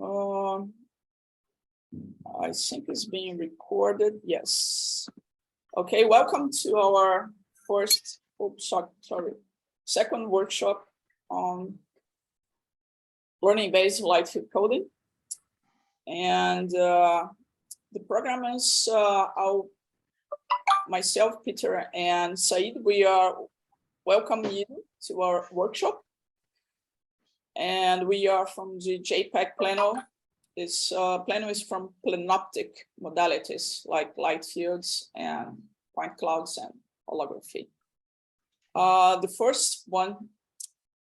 I think it's being recorded. Yes. Okay, welcome to our second workshop on learning-based light field coding. And the program is myself, Peter, and Said. We are welcoming you to our workshop. And we are from the JPEG Pleno. Pleno is from plenoptic modalities like light fields and point clouds and holography. The first one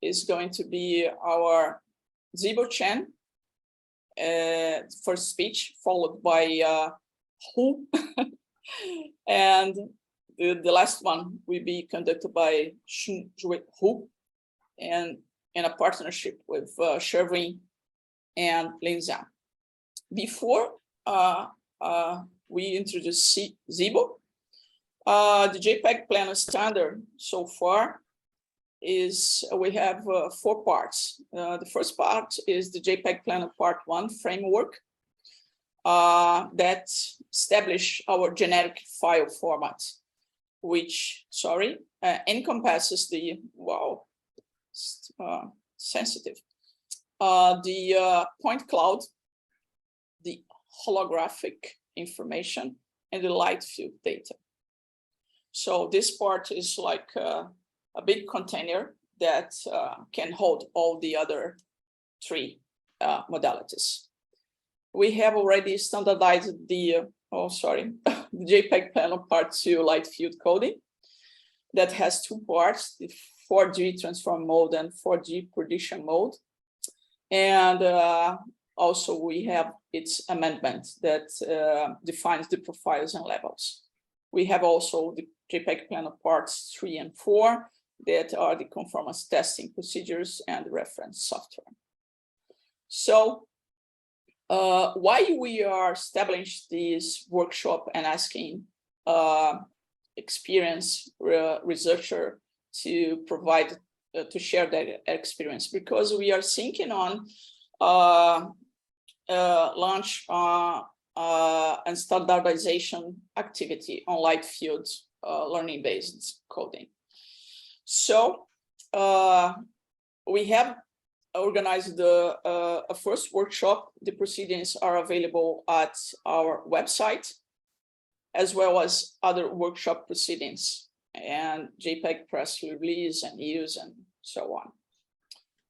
is going to be our Zibo Chen first speech, followed by Hu. And the last one will be conducted by Xun Jue Hu, and in a partnership with Sherwin and Lin Zhang. Before we introduce Zibo, the JPEG Pleno standard so far is we have 4 parts. The first part is the JPEG Pleno Part 1 framework that establish our generic file format, which encompasses the sensitive the point cloud, the holographic information, and the light field data. So this part is like a big container that can hold all the other 3 modalities. We have already standardized the the JPEG Pleno Part 2 light field coding that has 2 parts, the 4G transform mode and 4G prediction mode. And also we have its amendment that defines the profiles and levels. We have also the JPEG Pleno Parts 3 and 4 that are the conformance testing procedures and reference software. So why we are establishing this workshop and asking experienced researcher to provide to share that experience, because we are thinking on launch and standardization activity on light field learning-based coding. So we have organized a first workshop. The proceedings are available at our website, as well as other workshop proceedings and JPEG press release and news and so on.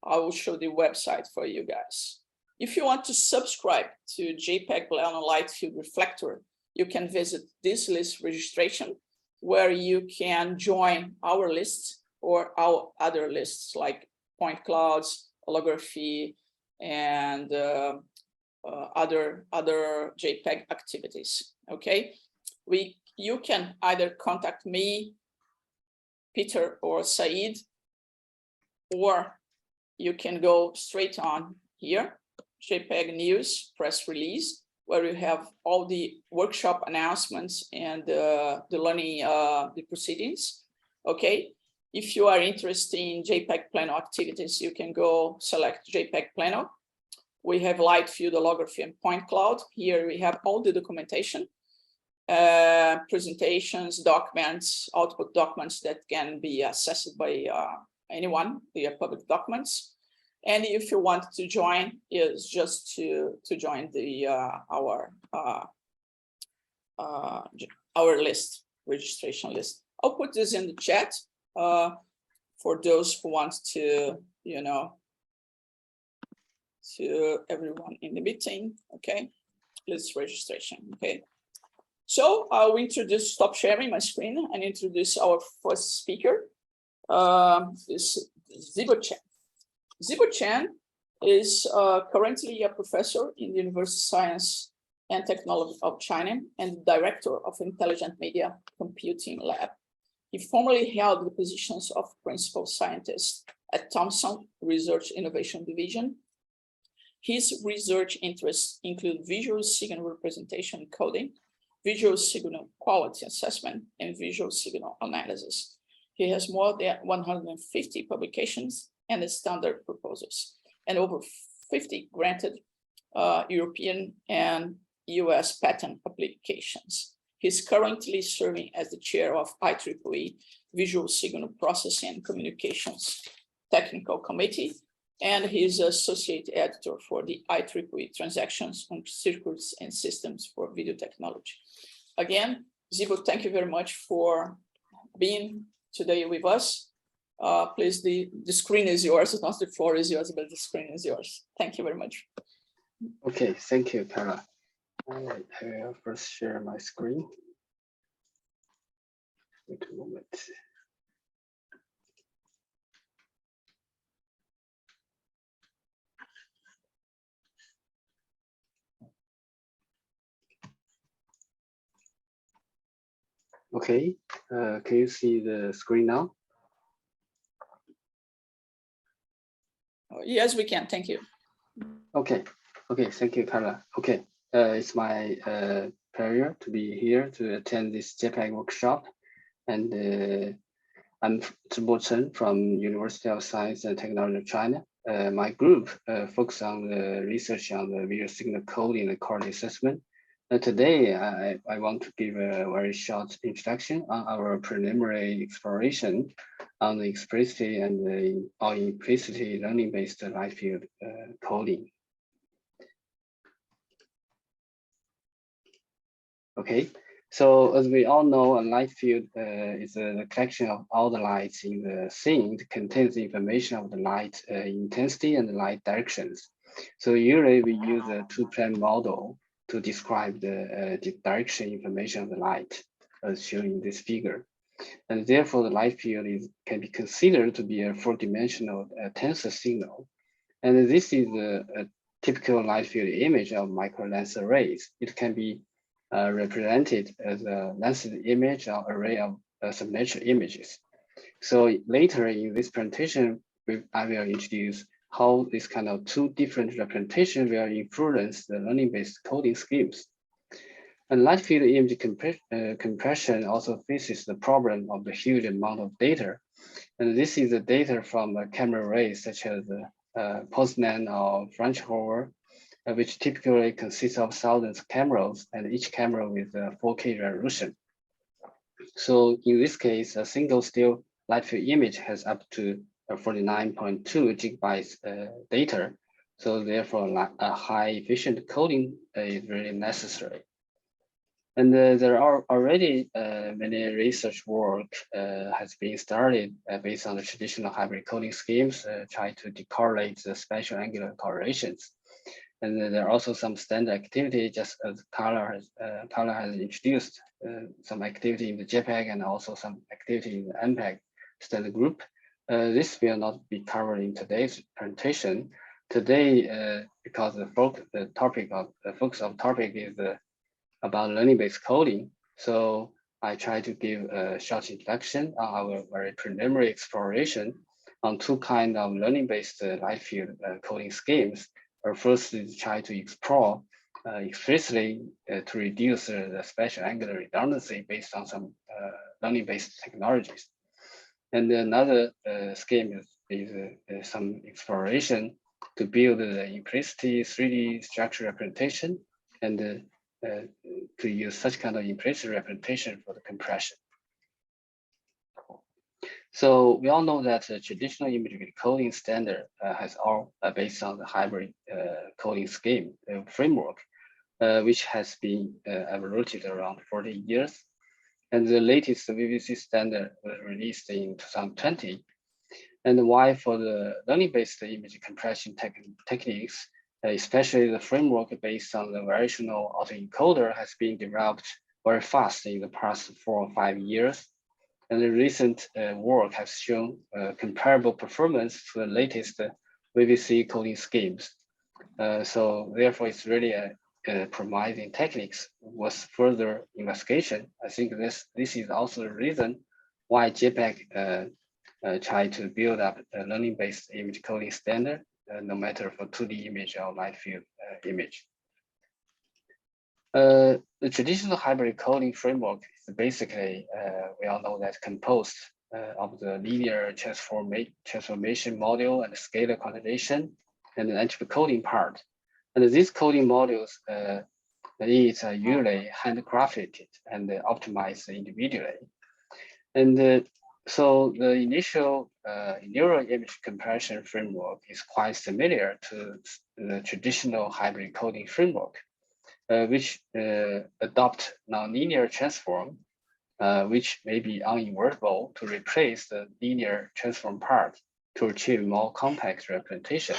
I will show the website for you guys. If you want to subscribe to JPEG Pleno Light Field Reflector, you can visit this list registration, where you can join our lists or our other lists like point clouds, holography, and other JPEG activities. Okay, you can either contact me, Peter, or Said, or you can go straight on here, JPEG News press release, where you have all the workshop announcements and the learning, the proceedings. Okay, if you are interested in JPEG Pleno activities, you can go select JPEG Pleno. We have light field, holography, and point cloud. Here we have all the documentation, presentations, documents, output documents that can be accessed by anyone via public documents. And if you want to join, is just to join the our list, registration list. I'll put this in the chat for those who want to, to everyone in the meeting. Okay, list registration. Okay. So I'll stop sharing my screen and introduce our first speaker, is Zibo Chen. Zibo Chen is currently a professor in the University of Science and Technology of China and director of Intelligent Media Computing Lab. He formerly held the positions of principal scientist at Thomson Research Innovation Division. His research interests include visual signal representation coding, visual signal quality assessment, and visual signal analysis. He has more than 150 publications and standard proposals, and over 50 granted European and US patent applications. He's currently serving as the chair of IEEE Visual Signal Processing and Communications Technical Committee, and he's associate editor for the IEEE Transactions on Circuits and Systems for Video Technology. Again, Zibo, thank you very much for being today with us. Please, the screen is yours. It's not the floor is yours, but the screen is yours. Thank you very much. Okay, thank you, Carla. All right, I'll first share my screen. Wait a moment. Okay, can you see the screen now? Yes, we can. Thank you. Okay, thank you, Carla. Okay, it's my pleasure to be here to attend this JPEG workshop. And I'm Zhibo Chen from University of Science and Technology of China. My group focuses on the research on the video signal coding and quality assessment. Today, I want to give a very short introduction on our preliminary exploration on the explicitly and the or implicitly learning-based light field coding. Okay, so as we all know, a light field is the collection of all the lights in the scene. It contains information of the light intensity and the light directions. So usually we use a two-plane model to describe the direction information of the light, as shown in this figure. And therefore, the light field can be considered to be a four-dimensional tensor signal. And this is a typical light field image of micro-lens arrays. It can be represented as a lensed image or array of symmetric images. So later in this presentation, I will introduce how this kind of two different representation will influence the learning-based coding schemes. And light field image compression also faces the problem of the huge amount of data. And this is the data from camera arrays such as Poznan or Fraunhofer, which typically consists of thousands of cameras and each camera with a 4K resolution. So in this case, a single still light field image has up to 49.2 gigabytes data. So therefore, a high efficient coding is really necessary. And there are already many research work has been started based on the traditional hybrid coding schemes, try to decorrelate the spatial angular correlations. And then there are also some standard activity, just as Carla has introduced some activity in the JPEG and also some activity in the MPEG standard group. This will not be covered in today's presentation. Today, because the focus of topic is about learning-based coding, so I try to give a short introduction on our very preliminary exploration on two kinds of learning-based light field coding schemes. First is try to explore explicitly to reduce the spatial angular redundancy based on some learning-based technologies. And another scheme is some exploration to build the implicit 3D structure representation and to use such kind of implicit representation for the compression. So we all know that the traditional image coding standard has all based on the hybrid coding scheme framework, which has been evolved around 40 years. And the latest VVC standard was released in 2020. And why for the learning-based image compression techniques, especially the framework based on the variational autoencoder has been developed very fast in the past 4 or 5 years. And the recent work has shown comparable performance to the latest VVC coding schemes. So therefore, it's really a promising techniques with further investigation. I think this is also the reason why JPEG try to build up a learning-based image coding standard, no matter for 2D image or light field image. The traditional hybrid coding framework is basically, we all know that composed of the linear transformation module and scalar quantization and the entropy coding part. And these coding modules is usually handcrafted and optimized individually. And so the initial neural image compression framework is quite similar to the traditional hybrid coding framework, which adopt nonlinear transform, which may be uninvertible to replace the linear transform part to achieve more complex representation.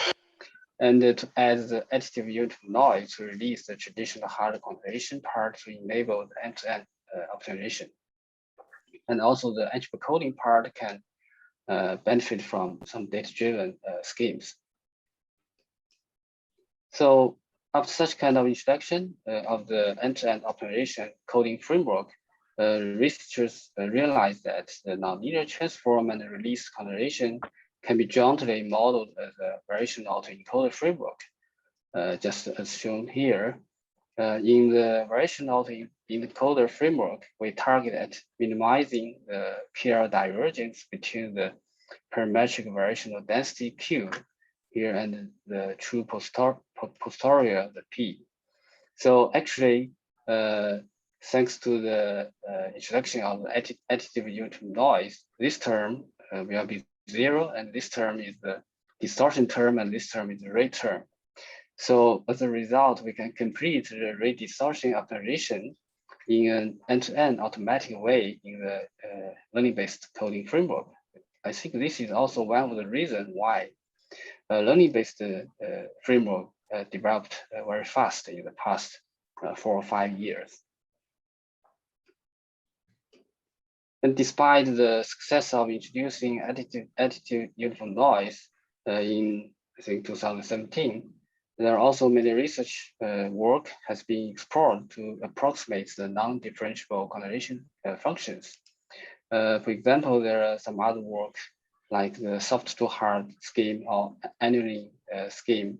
And to add the additive unit noise to release the traditional hard computation part to enable the end-to-end optimization. And also the attribute coding part can benefit from some data-driven schemes. So after such kind of introduction of the end-to-end optimization coding framework, researchers realized that the nonlinear transform and release consideration can be jointly modeled as a variation autoencoder framework, just as shown here. In the variation autoencoder framework, we target at minimizing the PR divergence between the parametric variational density Q here and the true posterior, the P. So actually, thanks to the introduction of additive unit noise, this term will be 0, and this term is the distortion term, and this term is the rate term. So as a result, we can complete the rate distortion optimization in an end-to-end automatic way in the learning-based coding framework. I think this is also one of the reasons why learning-based framework developed very fast in the past 4 or 5 years. And despite the success of introducing additive uniform noise in, I think, 2017, there are also many research work has been explored to approximate the non-differentiable correlation functions. For example, there are some other work like the soft to hard scheme or annealing scheme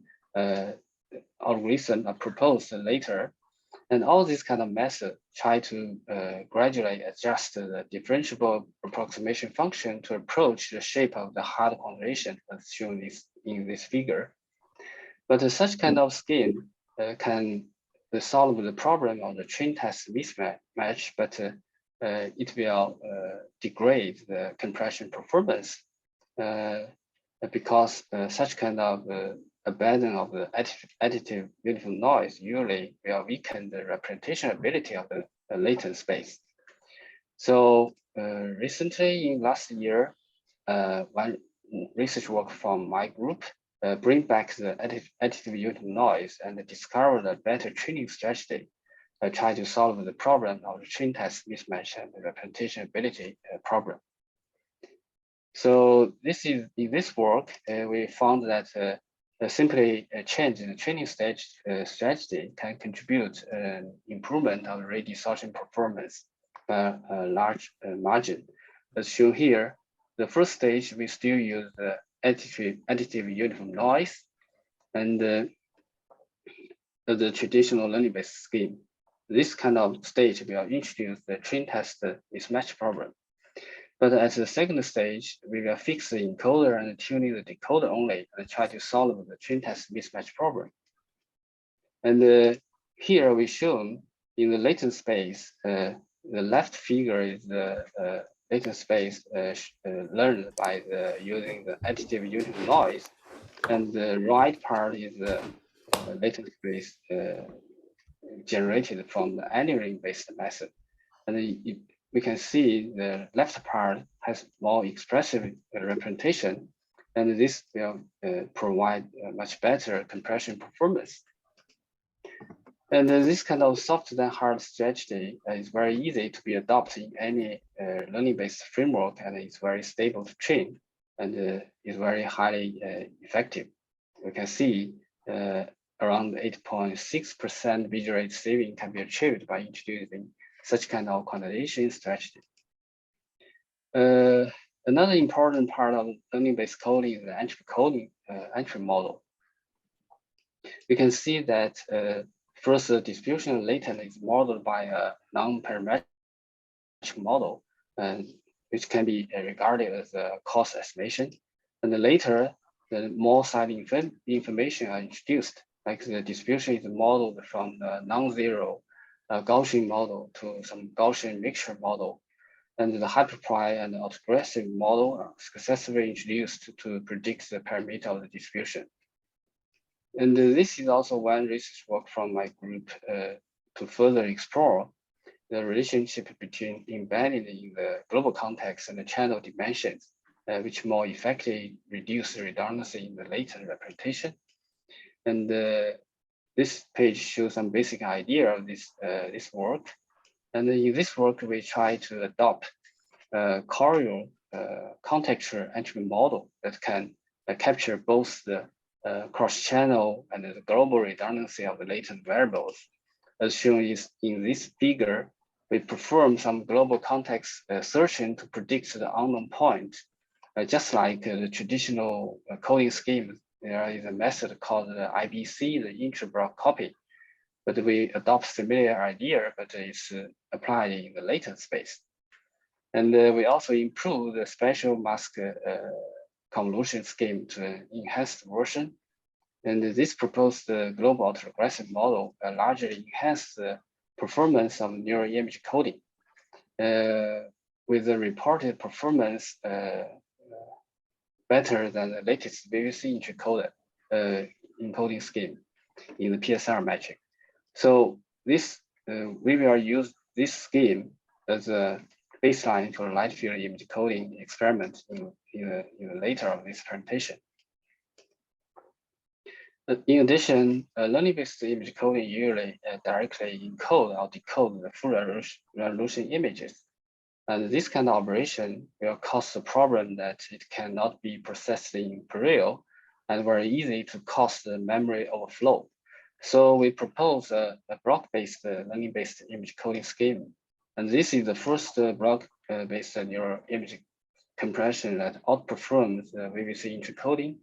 algorithm are proposed later. And all these kind of methods try to gradually adjust the differentiable approximation function to approach the shape of the hard correlation as shown in this figure. But such kind of scheme can solve the problem of the train test mismatch, but it will degrade the compression performance because such kind of abandon of the additive uniform noise usually will weaken the representation ability of the latent space. So recently in last year, one research work from my group bring back the additive uniform noise and discovered a better training strategy try to solve the problem of the train test mismatch and the representation ability problem. So this is in this work, we found that simply a change in the training stage strategy can contribute an improvement of rate distortion performance by a large margin. As shown here, the first stage, we still use the additive uniform noise and the traditional learning-based scheme. This kind of stage will introduce the train test mismatch problem. But at the second stage, we will fix the encoder and tuning the decoder only and try to solve the train test mismatch problem. And here we shown in the latent space, the left figure is the latent space learned by using the additive uniform noise, and the right part is the latent space generated from the annealing-based method. And we can see the left part has more expressive representation, and this will provide a much better compression performance. And this kind of soft than hard strategy is very easy to be adopted in any learning-based framework, and it's very stable to train, and is very highly effective. We can see around 8.6% visual rate saving can be achieved by introducing such kind of quantization strategy. Another important part of learning-based coding is the entry coding entry model. We can see that first, the distribution latent is modeled by a non-parametric model, which can be regarded as a cost estimation. And then later, the more side information are introduced, like the distribution is modeled from a non-zero Gaussian model to some Gaussian mixture model. And the hyperply and the autoregressive model are successfully introduced to predict the parameter of the distribution. And this is also one research work from my group to further explore the relationship between embedded in the global context and the channel dimensions, which more effectively reduce the redundancy in the latent representation. And this page shows some basic idea of this work. And in this work, we try to adopt a choreo contextual attribute model that can capture both the cross-channel and the global redundancy of the latent variables. As shown in this figure, we perform some global context searching to predict the unknown point. Just like the traditional coding scheme, there is a method called the IBC, the intra-block copy. But we adopt similar idea, but it's applied in the latent space. And we also improve the special mask convolution scheme to an enhanced version. And this proposed global autoregressive model largely enhance the performance of neural image coding with the reported performance better than the latest VVC encoding scheme in the PSR metric. So this we will use this scheme as a baseline for light field image coding experiment in later of this presentation. In addition, learning-based image coding usually directly encode or decode the full resolution images. And this kind of operation will cause the problem that it cannot be processed in parallel and very easy to cause the memory overflow. So we propose a block-based learning-based image coding scheme. And this is the first block-based neural image compression that outperforms the VVC intercoding.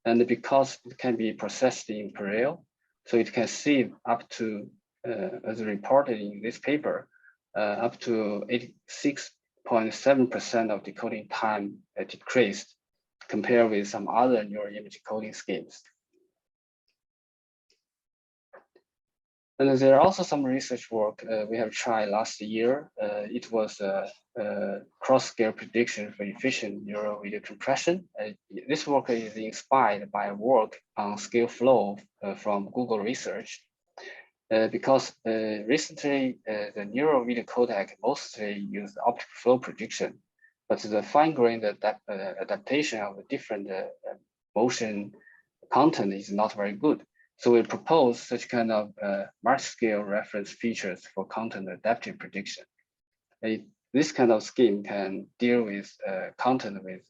And because it can be processed in parallel, so it can save up to, as reported in this paper, up to 86.7% of decoding time decreased compared with some other neural image coding schemes. And there are also some research work we have tried last year. It was a cross-scale prediction for efficient neural video compression. This work is inspired by work on scale flow from Google Research. Because recently the neural video codec mostly use optical flow prediction, but the fine-grained adaptation of the different motion content is not very good. So we propose such kind of large-scale reference features for content adaptive prediction. This kind of scheme can deal with content with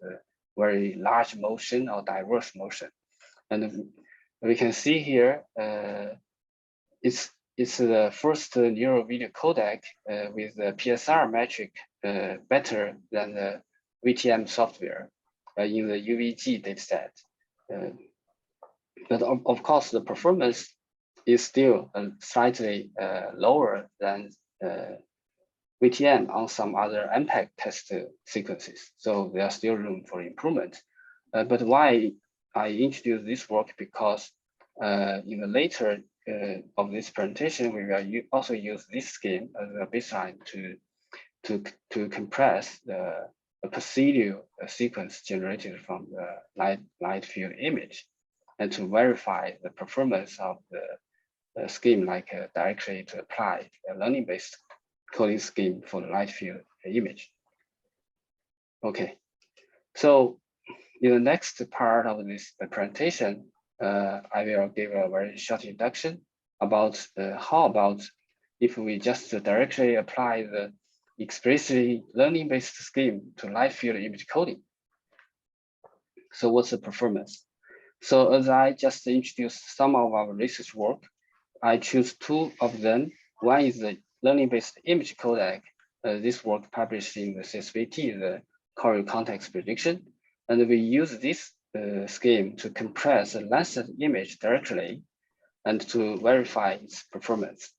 very large motion or diverse motion. And we can see here, it's the first neural video codec with the PSR metric better than the VTM software in the UVG dataset. But of course, the performance is still slightly lower than VTM on some other MPEG test sequences. So there's still room for improvement. But why I introduced this work, because in the later of this presentation, we will also use this scheme as a baseline to compress the procedural sequence generated from the light field image, and to verify the performance of the scheme, like directly to apply a learning-based coding scheme for the light field image. Okay, so in the next part of this presentation, I will give a very short introduction about how about if we just directly apply the explicitly learning-based scheme to light field image coding. So what's the performance? So as I just introduced some of our research work, I choose two of them. One is the learning-based image codec. This work published in the CSVT, the choreo context prediction. And we use this scheme to compress a lengthened image directly and to verify its performance.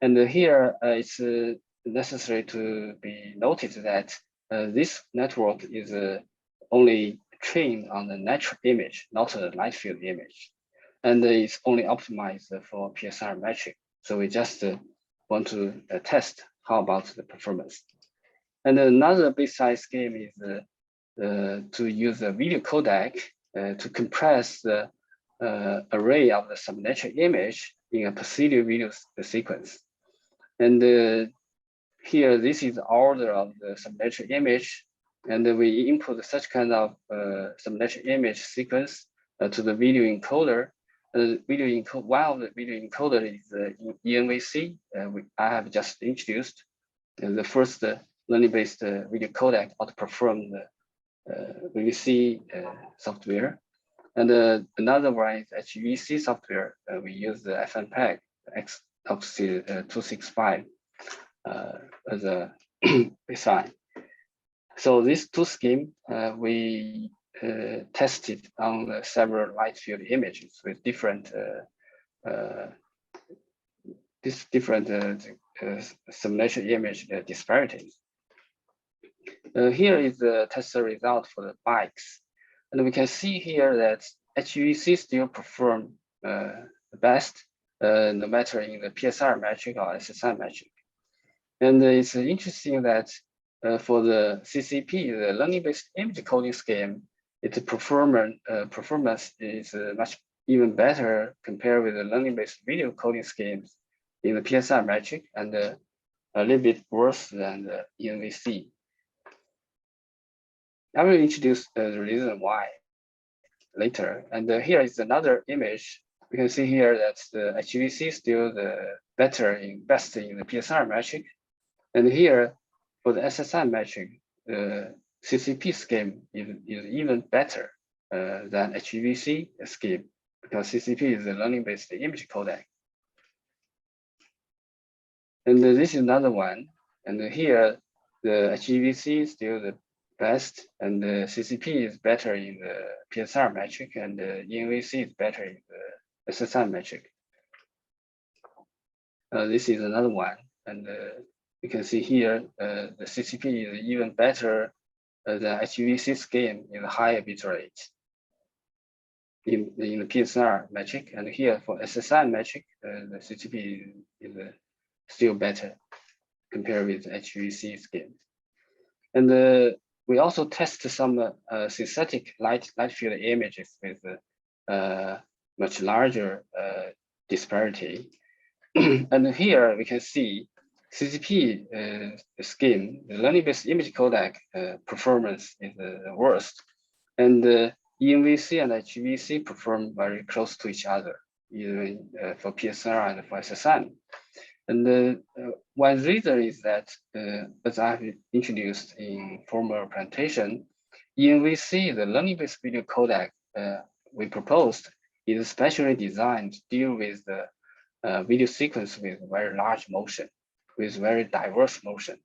And here it's necessary to be noted that this network is only trained on the natural image, not a light field image. and it's only optimized for PSR metric. So we just want to test how about the performance. And another besides scheme is to use a video codec to compress the array of the subnatural image in a procedural video sequence. And here, this is the order of the subnatural image, and we input such kind of subnatural image sequence to the video encoder. One of the video encoder is ENVC. I have just introduced. The first learning-based video codec outperformed the VVC software. And another one is HVC software. We use the FNPEG X265 as a design. So these two schemes we tested on several light field images with different simulation image disparities. Here is the test result for the bikes. And we can see here that HVC still perform the best, no matter in the PSR metric or SSI metric. And it's interesting that for the CCP, the learning-based image coding scheme, its performance is much even better compared with the learning-based video coding schemes in the PSR metric, and a little bit worse than the ENVC. I will introduce the reason why later. And here is another image. We can see here that the HVC is still the best in the PSR metric. And here for the SSI metric, the CCP scheme is even better than HVC scheme, because CCP is a learning-based image codec. And this is another one. And here the HVC is still the best, and the CCP is better in the PSR metric, and the ENVC is better in the SSI metric. This is another one, and you can see here the CCP is even better than HVC scheme in the higher bit rate in the PSR metric, and here for SSI metric, the CCP is still better compared with HVC scheme. And we also test some synthetic light field images with much larger disparity. And here we can see CCP scheme, the learning-based image codec performance is the worst. And ENVC and HVC perform very close to each other, even for PSR and for SSI. And one reason is that, as I've introduced in former presentation, ENVC, the learning-based video codec we proposed, is specially designed to deal with the video sequence with very large motion, with very diverse motion.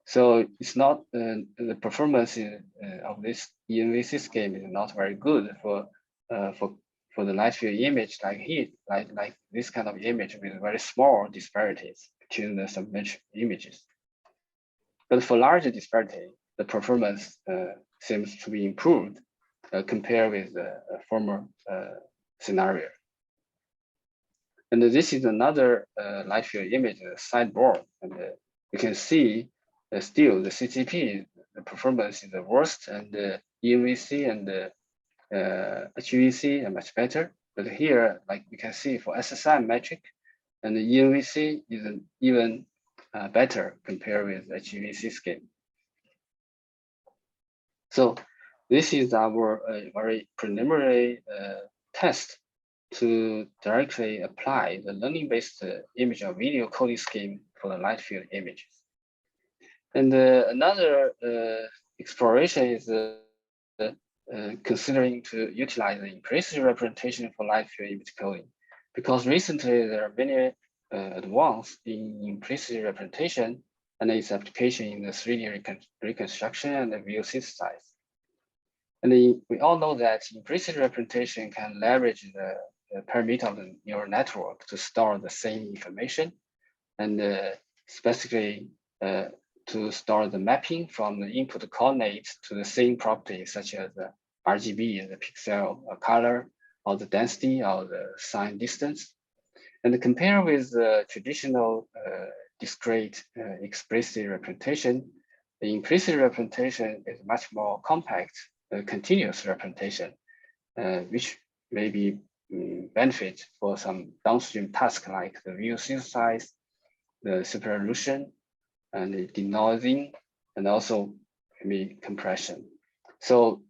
So it's not the performance of this ENVC scheme is not very good for the light field image like here, like this kind of image with very small disparities between the submetric images. But for larger disparity, the performance seems to be improved compared with the former scenario. And this is another light field image sideboard, and you can see still the CCP, the performance is the worst, and the ENVC and the HVC are much better. But here, like we can see for SSI metric, and the ENVC is even better compared with HVC scheme. So this is our very preliminary test to directly apply the learning-based image or video coding scheme for the light field images. And another exploration is considering to utilize the implicit representation for light field image coding, because recently there are many advances in implicit representation and its application in the 3D reconstruction and the view synthesis. And we all know that implicit representation can leverage the parameter of the neural network to store the same information, and specifically to store the mapping from the input coordinates to the same properties such as the RGB, the pixel color, or the density or the sign distance. And compare with the traditional discrete explicit representation, the implicit representation is much more compact, continuous representation, which may be benefit for some downstream tasks like the view synthesis, the super resolution, and the denoising, and also maybe compression. So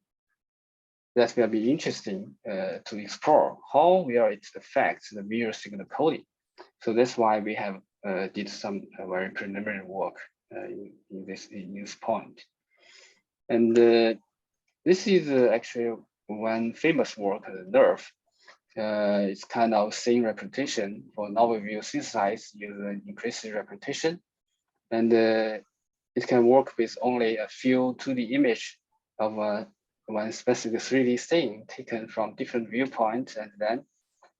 that will be interesting to explore how will it affect the mirror signal coding. So that's why we have did some very preliminary work in this point. And this is actually one famous work, NERV. It's kind of scene representation for novel view synthesis using implicit representation. And it can work with only a few 2D image of one specific 3D scene taken from different viewpoints, and then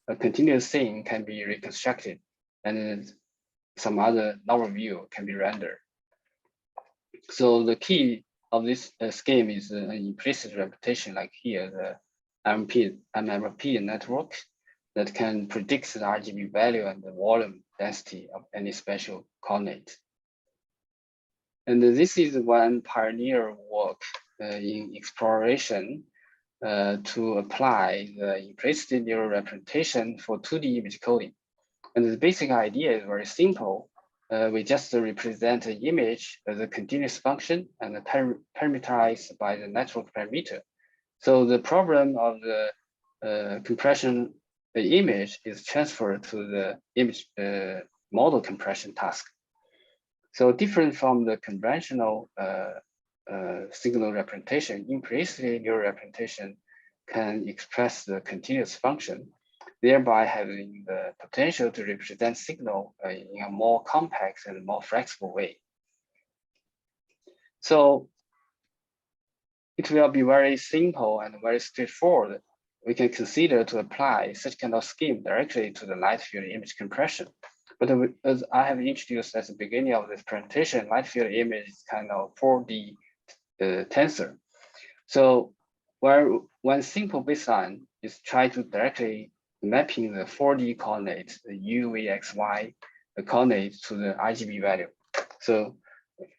a continuous scene can be reconstructed, and some other novel view can be rendered. So the key of this scheme is an implicit representation, like here, the MMP network that can predict the RGB value and the volume density of any special coordinate. And this is one pioneer work in exploration to apply the implicit neural representation for 2D image coding. And the basic idea is very simple. We just represent an image as a continuous function and parameterized by the network parameter. So the problem of the compression the image is transferred to the image model compression task. So different from the conventional signal representation, implicit neural representation can express the continuous function, thereby having the potential to represent signal in a more complex and more flexible way. So it will be very simple and very straightforward. We can consider to apply such kind of scheme directly to the light field image compression. But as I have introduced at the beginning of this presentation, light field image is kind of 4D tensor. So where one simple baseline is try to directly mapping the 4D coordinates, the U, V, X, Y, the coordinates to the RGB value. So,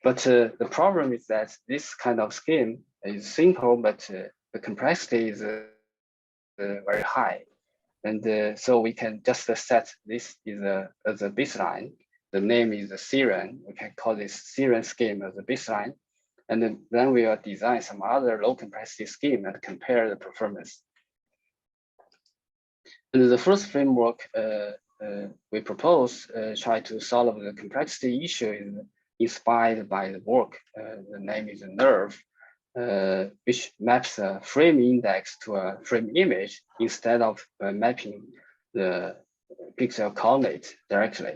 but the problem is that this kind of scheme is simple, but the complexity is very high. And so we can just set this as a baseline. The name is a Siren. We can call this Siren scheme as a baseline. And then we will design some other low complexity scheme and compare the performance. And the first framework we propose try to solve the complexity issue is inspired by the work. The name is NERV, which maps a frame index to a frame image instead of mapping the pixel coordinate directly.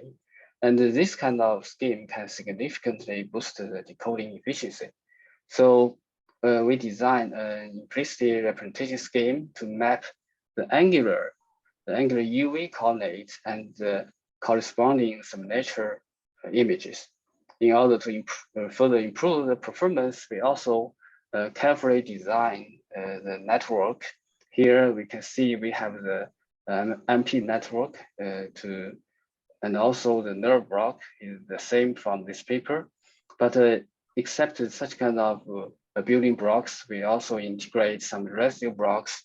And this kind of scheme can significantly boost the decoding efficiency. So we designed an implicit representation scheme to map the angular UV coordinate and the corresponding signature images. In order to further improve the performance, we also carefully design the network. Here we can see we have the MP network and also the nerve block is the same from this paper. But except such kind of building blocks, we also integrate some residue blocks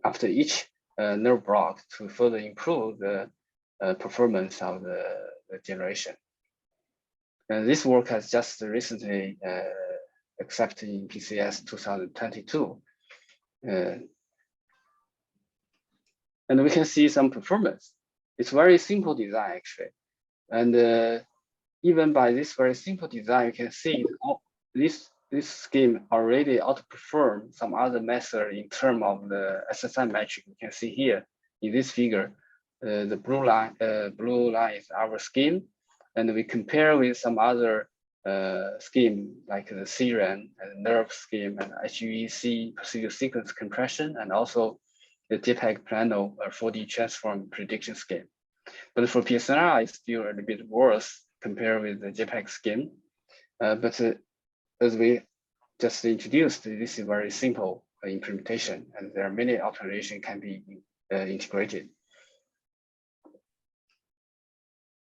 after each nerve block to further improve the performance of the generation. And this work has just recently accepted in PCS 2022. And we can see some performance. It's very simple design actually. And even by this very simple design, you can see this scheme already outperform some other method in terms of the SSI metric. You can see here in this figure, the blue line is our scheme, and we compare with some other scheme like the Siren and NERV scheme and HVC procedure sequence compression, and also the JPEG Pleno 4D transform prediction scheme. But for PSNR, it's still a little bit worse compared with the JPEG scheme. But as we just introduced, this is very simple implementation, and there are many operations can be integrated.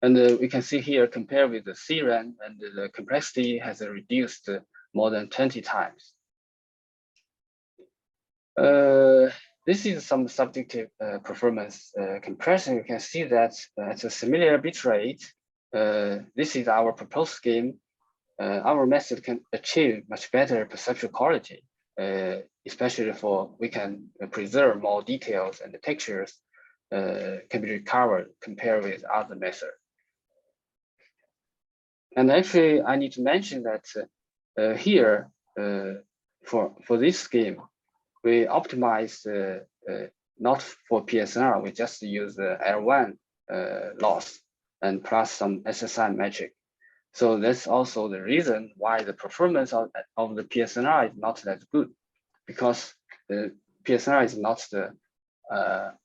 And we can see here, compared with the CRAN, and the complexity has reduced more than 20 times. This is some subjective performance comparison. You can see that at a similar bit rate, this is our proposed scheme. Our method can achieve much better perceptual quality, especially for we can preserve more details and the textures can be recovered compared with other methods. And actually, I need to mention that here for this scheme, we optimize not for PSNR, we just use the L1 loss and plus some SSI metric. So that's also the reason why the performance of the PSNR is not that good, because the PSNR is not the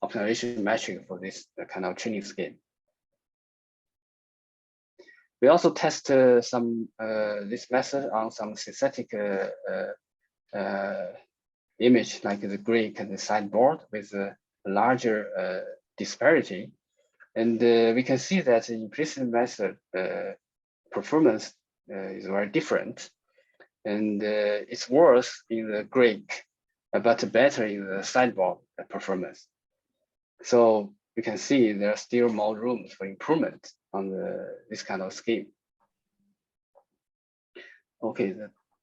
optimization metric for this kind of training scheme. We also test this method on some synthetic image like the grid and the sideboard with a larger disparity. And we can see that the implicit method performance is very different. And it's worse in the grid, but better in the sideboard performance. So we can see there are still more rooms for improvement on this kind of scheme. Okay,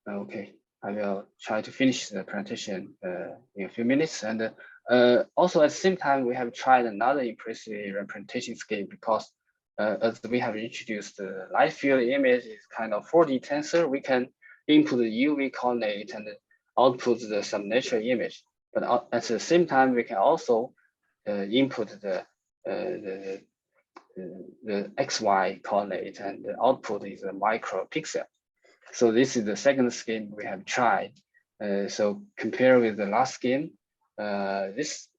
okay. I will try to finish the presentation in a few minutes. And also at the same time, we have tried another implicit representation scheme because as we have introduced the light field image is kind of 4D tensor, we can input the UV coordinate and output some natural image. But at the same time, we can also input the XY coordinate and the output is a micropixel. So this is the second scheme we have tried. So compare with the last scheme, this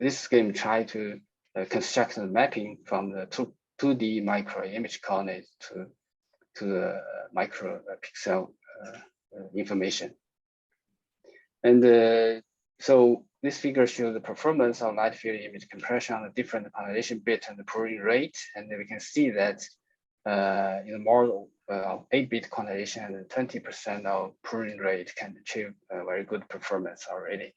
scheme tried to construct the mapping from the 2D micro image coordinate to the micropixel information. And so this figure shows the performance of light field image compression on the different polarization bit and the pruning rate. And we can see that in the model of 8-bit quantization and 20% of pruning rate can achieve a very good performance already.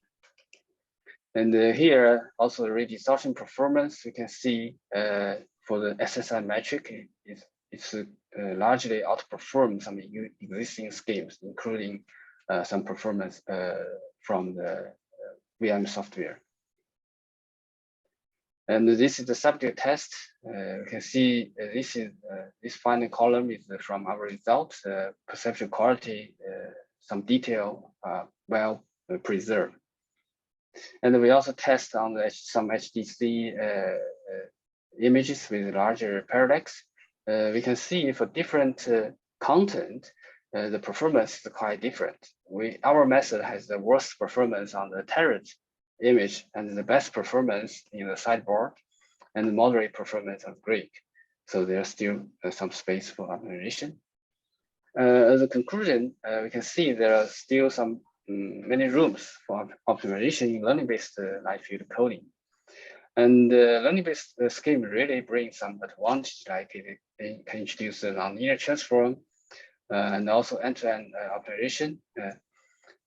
And here also the redistortion performance, you can see for the SSI metric, it's largely outperformed some existing schemes, including some performance from the VM software. And this is the subject test. You can see this final column is from our results. Perceptual quality, some detail well preserved. And we also test on some HDC images with larger parallax. We can see for different content, the performance is quite different. Our method has the worst performance on the turret image and the best performance in the sideboard and the moderate performance on Greek. So there's still some space for optimization. As a conclusion, we can see there are still some many rooms for optimization in learning-based light field coding. And learning-based scheme really brings some advantage, like it can introduce a nonlinear transform and also end-to-end optimization.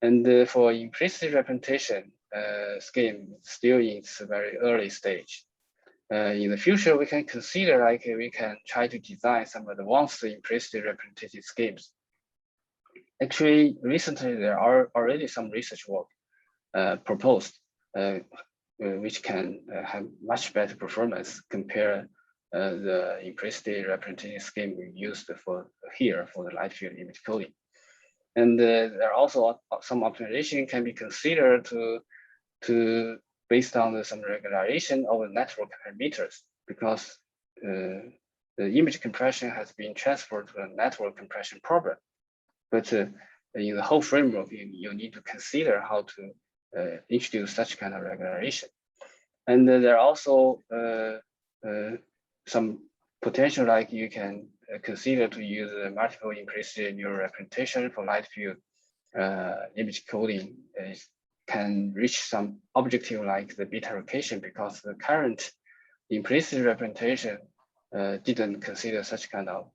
And for implicit representation scheme, still in its very early stage. In the future, we can consider we can try to design some advanced implicit representative schemes. Actually, recently there are already some research work proposed, which can have much better performance compared the implicit representative scheme we used for the light field image coding. And there are also some optimization can be considered to based on some regularization of the network parameters, because the image compression has been transferred to a network compression problem. But in the whole framework, you need to consider how to introduce such kind of regularization. And there are also some potential, like you can consider to use multiple implicit neural representation for light field image coding can reach some objective like the beta location, because the current implicit representation didn't consider such kind of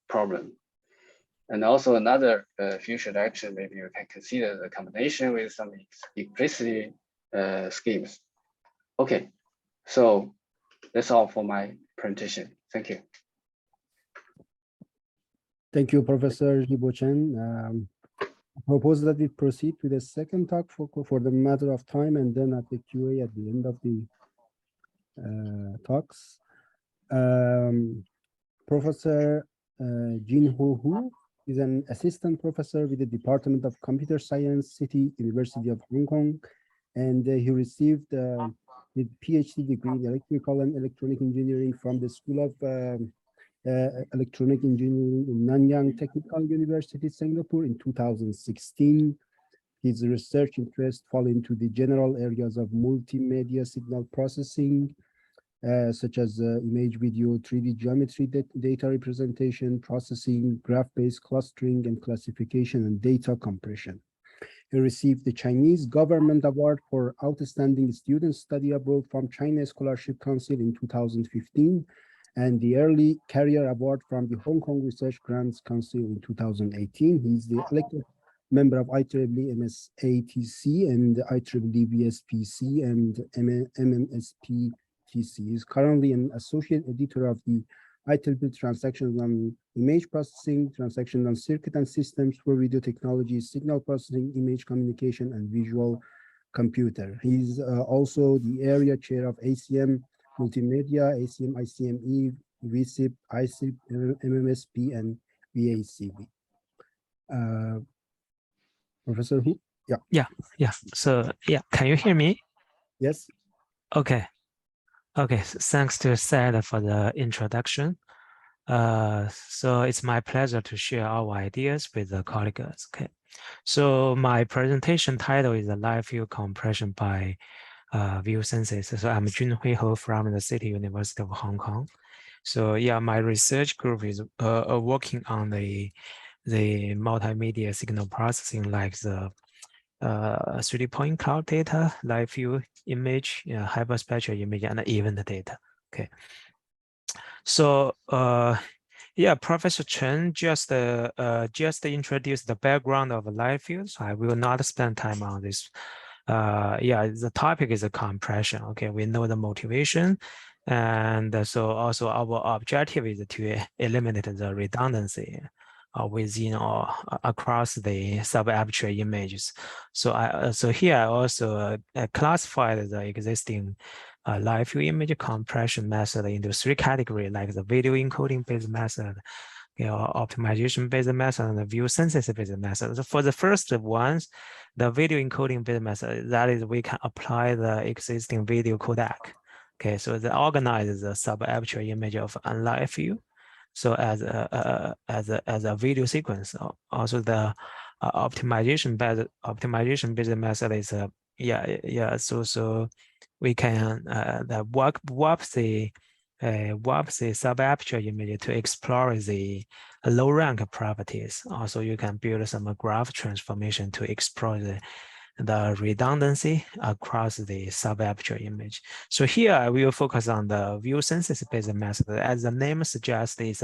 problem. And also another future lecture, maybe you can consider the combination with some explicit schemes. Okay, so that's all for my presentation. Thank you. Thank you, Professor Jibo Chen. I propose that we proceed to the second talk for the matter of time, and then at the QA at the end of the talks. Professor Jin Ho Hu is an assistant professor with the Department of Computer Science, City University of Hong Kong, and he received his PhD degree in electrical and electronic engineering from the School of Electronic Engineering in Nanyang Technical University, Singapore in 2016. His research interests fall into the general areas of multimedia signal processing, such as image, video, 3D geometry, data representation, processing, graph-based clustering and classification, and data compression. He received the Chinese Government Award for Outstanding Student Study Abroad from China Scholarship Council in 2015, and the Early Career Award from the Hong Kong Research Grants Council in 2018. He is the elected member of IEEE MSATC and IEEE VSPC and MMSP. He is currently an associate editor of the IEEE Transactions on Image Processing, Transactions on Circuit and Systems for Video Technology, Signal Processing, Image Communication, and Visual Computer. He's also the area chair of ACM Multimedia, ACM ICME, VSIP, ICIP, MMSP, and VACB. Professor Hu? Yeah. So can you hear me? Yes. Okay, so thanks to Sad for the introduction. So it's my pleasure to share our ideas with the colleagues. Okay, so my presentation title is a live view compression by view synthesis. So I'm Junhui Ho from the City University of Hong Kong. So my research group is working on the multimedia signal processing, like the 3D point cloud data, live view image, hyperspectral image, and event data. Okay. So Professor Chen just introduced the background of live view, so I will not spend time on this. The topic is a compression. Okay, we know the motivation, and so also our objective is to eliminate the redundancy within or across the sub-aperture images. So here I also classified the existing live view image compression method into three categories, like the video encoding based method, optimization based method, and the view synthesis based method. So for the first ones, the video encoding based method, that is, we can apply the existing video codec. Okay, so they organize the sub-aperture image of live view, so as a video sequence. Also the optimization based method is so we can warp the sub-aperture image to explore the low rank properties. Also, you can build some graph transformation to explore the redundancy across the sub-aperture image. So here I will focus on the view synthesis based method. As the name suggests, is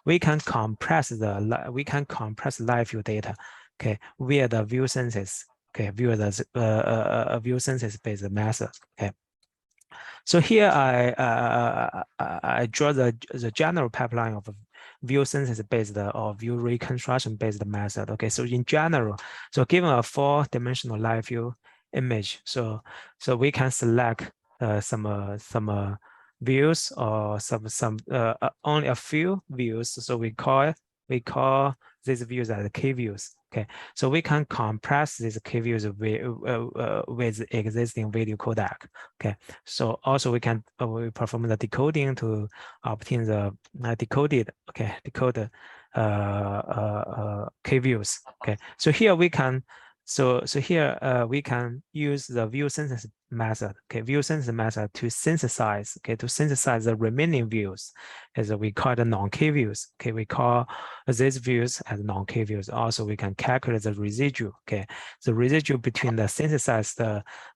we can compress live view data, okay, via the view synthesis. Okay, via the view synthesis based method. Okay. So here I draw the general pipeline of view synthesis based or view reconstruction based method. Okay, so in general, so given a 4-dimensional live view image, so we can select some views or some only a few views. So we call these views as K views. Okay, so we can compress these K views with existing video codec. Okay, so also we can we perform the decoding to obtain the decoded K views. Okay, so here we can So here we can use the view synthesis method. Okay, view synthesis method to synthesize. Okay, to synthesize the remaining views, as we call the non-K views. Okay, we call these views as non-K views. Also, we can calculate the residual. Okay, the residual between the synthesized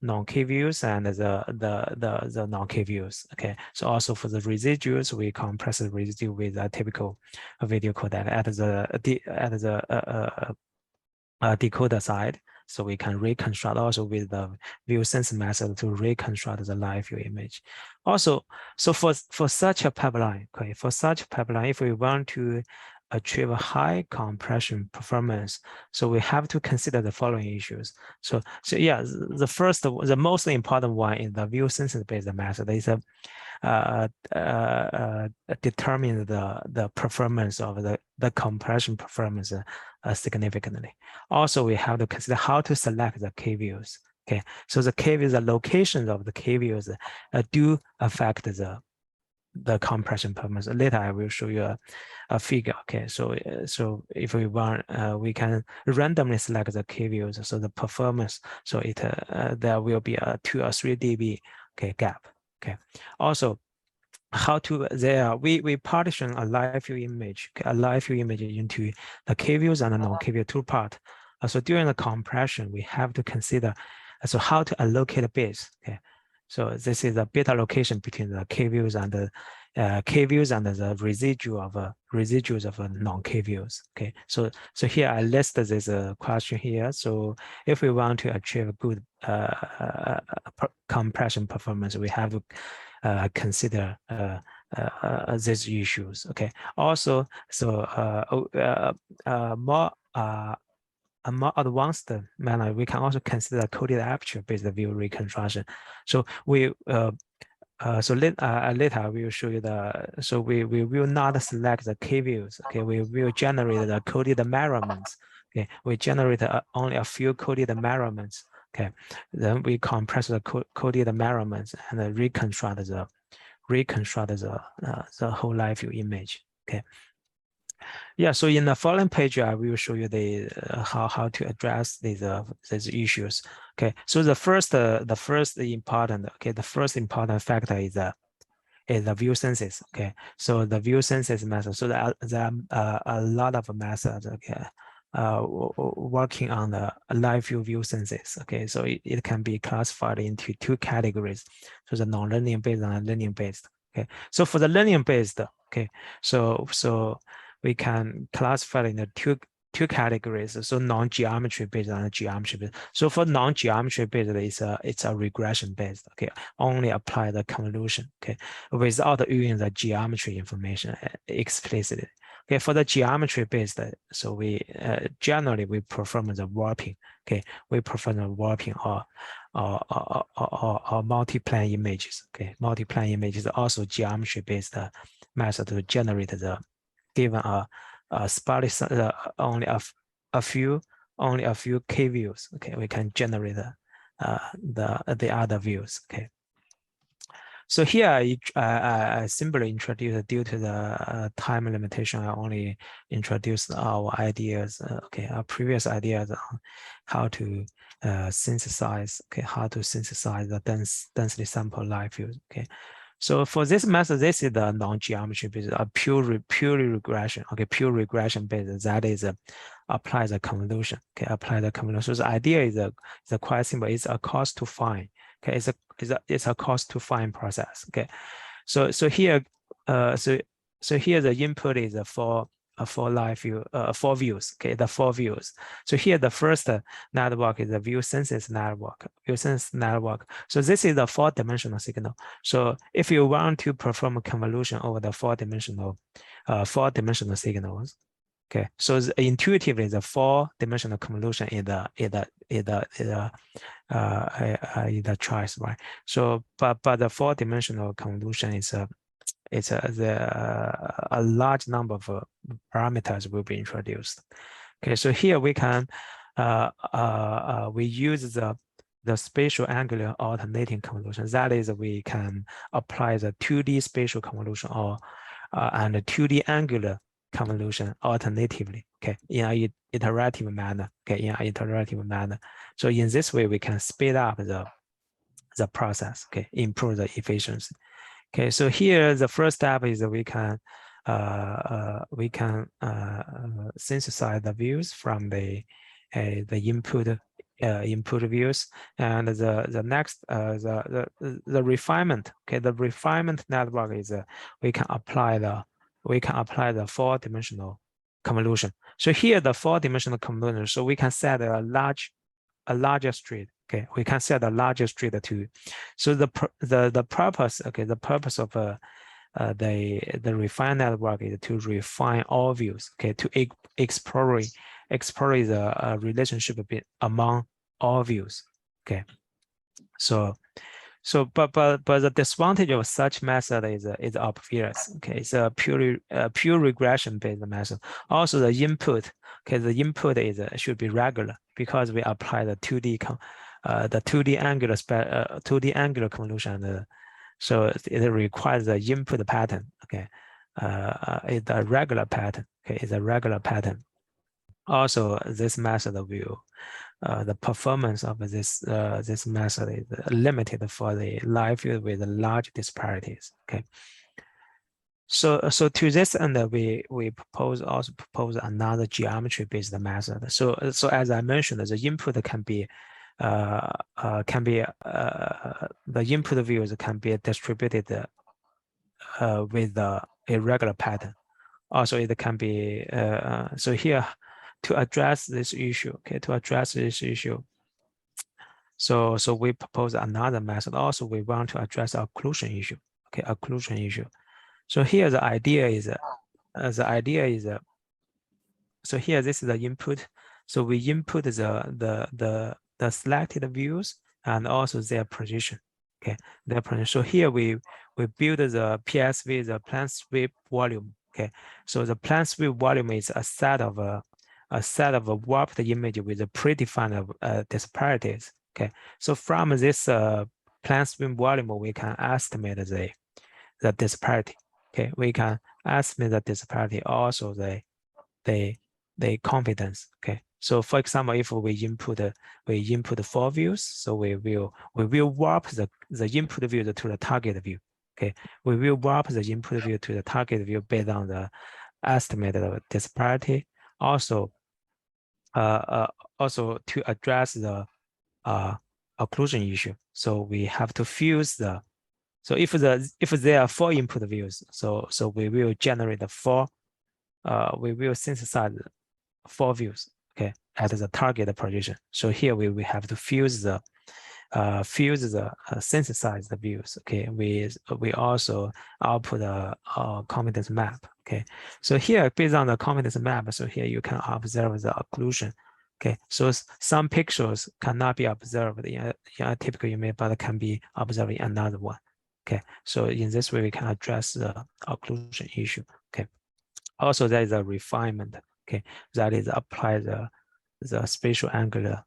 non-K views and the non-K views. Okay, so also for the residuals, we compress the residue with a typical video codec at the decoder side, so we can reconstruct also with the view sense method to reconstruct the live view image. Also, so for such a pipeline, okay, for such a pipeline, if we want to achieve a high compression performance, so we have to consider the following issues. So yeah, the most important one in the view synthesis based method is determine the performance of the compression performance significantly. Also, we have to consider how to select the K views. Okay, so the K views, the locations of the K views do affect the compression performance. Later, I will show you a figure. Okay, so if we want, we can randomly select the K views. So the performance, so there will be a 2 or 3 dB gap. Okay, also how to we partition a live view image into the K views and the non-K view two part. So during the compression, we have to consider so how to allocate bits. Okay, so this is a bit allocation between the K views and the K views and the residuals of non-K views. Okay, so here I list this question here. So if we want to achieve good compression performance, we have to consider these issues. Okay. Also, so a more advanced manner, we can also consider coded aperture-based view reconstruction. So we later we will show you so we will not select the K views. Okay, we will generate the coded measurements. Okay, we generate only a few coded measurements. Okay, then we compress the coded measurements and reconstruct the whole live view image. Okay. Yeah, so in the following page, I will show you the how to address these issues. Okay, so the first important factor is the view synthesis. Okay, so the view synthesis method. So there are a lot of methods. Okay, working on the live view synthesis. Okay, so it can be classified into two categories. So the non-linear based and linear based. Okay, so for the linear based, okay, so we can classify it into two categories. So non-geometry based and geometry based. So for non-geometry based, it's a regression based. Okay, only apply the convolution. Okay, without using the geometry information explicitly. Okay, for the geometry based, so we generally we perform the warping. Okay, we perform the warping or multi-plane images. Okay, multi-plane images also geometry based method to generate the given a sparse only a few K views. Okay, we can generate the other views. Okay. So here I simply introduce, due to the time limitation, I only introduced our ideas, our previous ideas on how to synthesize, how to synthesize the densely sample live views. Okay, so for this method, this is the non-geometry based, a purely regression. Okay, pure regression based. That is apply the convolution. Okay, apply the convolution. So the idea is quite simple. It's a cost to find. Okay, it's a cost to find process. Okay, so here here the input is for live view, 4 views. Okay, the 4 views. So here the first network is the view synthesis network. So this is the 4-dimensional signal. So if you want to perform a convolution over the 4-dimensional signals, okay, so intuitively the 4-dimensional convolution is the choice, right? So but the 4-dimensional convolution is a large number of parameters will be introduced. Okay, so here we can we use the spatial angular alternating convolution. That is, we can apply the 2D spatial convolution or and the 2D angular convolution alternatively, okay, in an iterative manner, okay, in an iterative manner. So in this way, we can speed up the process, okay, improve the efficiency. Okay, so here the first step is that we can synthesize the views from the input views, and the next the refinement. Okay, the refinement network is we can apply the 4-dimensional convolution. So here the 4-dimensional convolution. So we can set a larger street. Okay, we can set a larger street to. So the purpose. Okay, the purpose of the refined network is to refine all views. Okay, to explore the relationship among all views. Okay, but the disadvantage of such method is obvious. Okay, it's a pure regression based method. Also, the input. Okay, the input should be regular because we apply the 2D angular convolution. So it requires the input pattern. Okay, it's a regular pattern. Okay, it's a regular pattern. Also, this method will the performance of this method is limited for the live field with large disparities. Okay. So to this end, we also propose another geometry-based method. So as I mentioned, the input can be the input views can be distributed with the irregular pattern. Also, it can be so here to address this issue. Okay, to address this issue. So we propose another method. Also, we want to address occlusion issue. Okay, occlusion issue. So here the idea is so here this is the input. So we input the selected views and also their position. Okay, their position. So here we build the PSV, the plane sweep volume. Okay, so the plane sweep volume is a set of warped image with a predefined disparities. Okay, so from this plane sweep volume, we can estimate the disparity. Okay, we can estimate the disparity, also the confidence. Okay, so for example, if we input 4 views, so we will warp the input view to the target view. Okay, we will warp the input view to the target view based on the estimated disparity. Also, also to address the occlusion issue, so we have to fuse the. So if there are 4 input views, so we will generate the 4. We will synthesize 4 views. Okay, at the target position. So here we have to fuse the synthesize the views. Okay, we also output a confidence map. Okay, so here based on the confidence map, so here you can observe the occlusion. Okay, so some pixels cannot be observed in a typical image, but can be observed in another one. Okay, so in this way we can address the occlusion issue. Okay, also there is a refinement. Okay, that is apply the spatial angular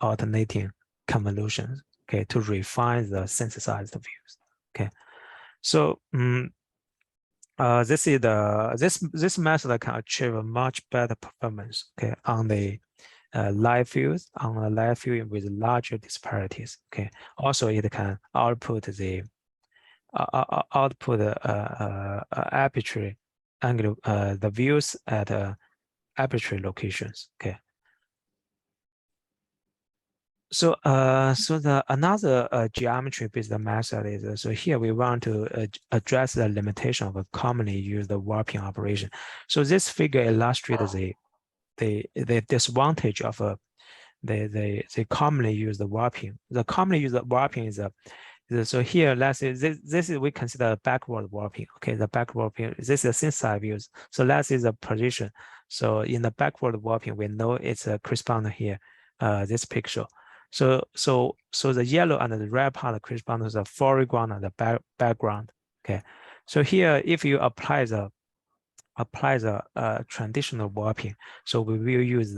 alternating convolutions. Okay, to refine the synthesized views. Okay, so this is this method can achieve a much better performance. Okay, on the live fields, with larger disparities. Okay, also it can output the arbitrary angle, the views at arbitrary locations. Okay. So the another geometry-based method is so here we want to address the limitation of a commonly used warping operation. So this figure illustrates the disadvantage of the commonly used warping. The commonly used warping is so here let's say this is we consider backward warping. Okay, the backward warping, this is a synthesized views. So let's see the position. So in the backward warping, we know it's a correspond here, this pixel. So the yellow and the red part correspond to the foreground and the background. Okay, so here if you apply the traditional warping, so we will use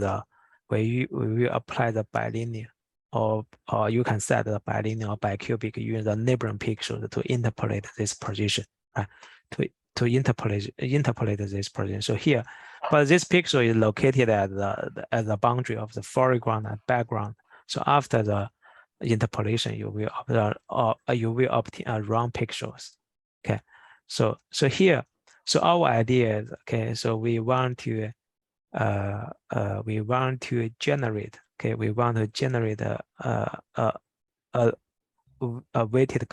we will apply the bilinear, or you can set the bilinear or bicubic using the neighboring pixels to interpolate this position, right? interpolate this projection. So here, but this pixel is located at the boundary of the foreground and background. So after the interpolation, you will obtain a round pixels. Okay, so here, so our idea is, okay, so we want to generate, okay, we want to generate a weighted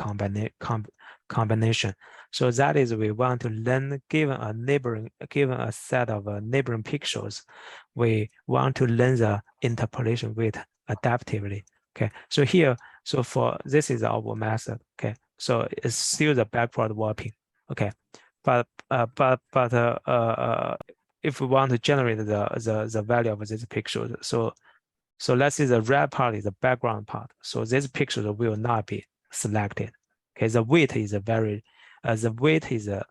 combination. So that is, we want to learn, given a set of neighboring pixels, we want to learn the interpolation weight adaptively. Okay, so here, so for this is our method. Okay, so it's still the backward warping. Okay, but if we want to generate the value of this pixel, so let's say the red part is the background part. So this pixel will not be selected. Okay, the weight is a very, the weight is the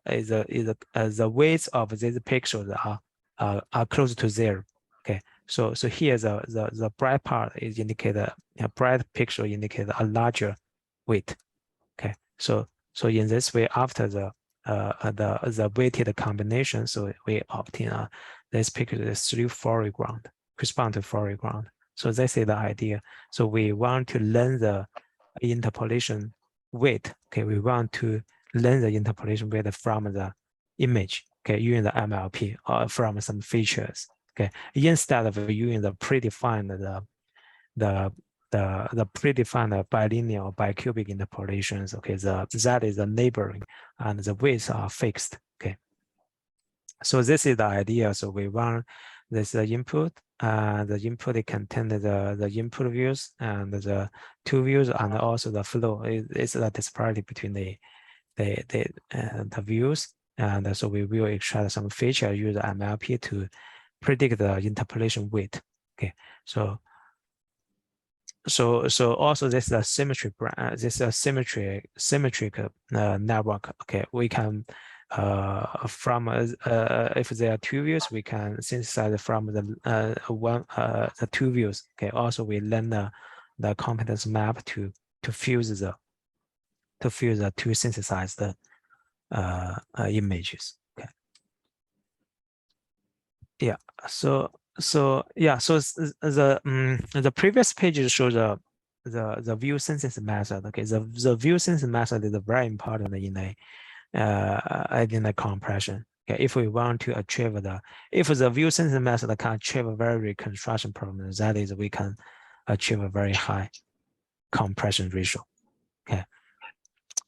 weights of these pixels are close to zero. Okay, so here the bright part is indicated, a bright pixel indicate a larger weight. Okay, so in this way, after the weighted combination, so we obtain this pixel is through foreground, correspond to foreground. So this is the idea. So we want to learn the interpolation weight. Okay, we want to learn the interpolation weight from the image. Okay, using the MLP or from some features. Okay, instead of using the predefined the predefined bilinear or bicubic interpolations. Okay, that is the neighboring and the weights are fixed. Okay, so this is the idea. So we want this input. The input contains the input views and the two views, and also the flow is the disparity between the views. And so we will extract some feature, use MLP to predict the interpolation weight. Okay, so also this is a symmetric symmetric network. Okay, we can from if there are two views, we can synthesize from the two views. Okay, also we learn the competence map to fuse the two synthesized images. Okay, yeah, so the previous pages show the view synthesis method. Okay, the view synthesis method is very important in the compression. Okay, if we want to achieve if the view synthesis method can achieve a very reconstruction performance, that is, we can achieve a very high compression ratio. Okay.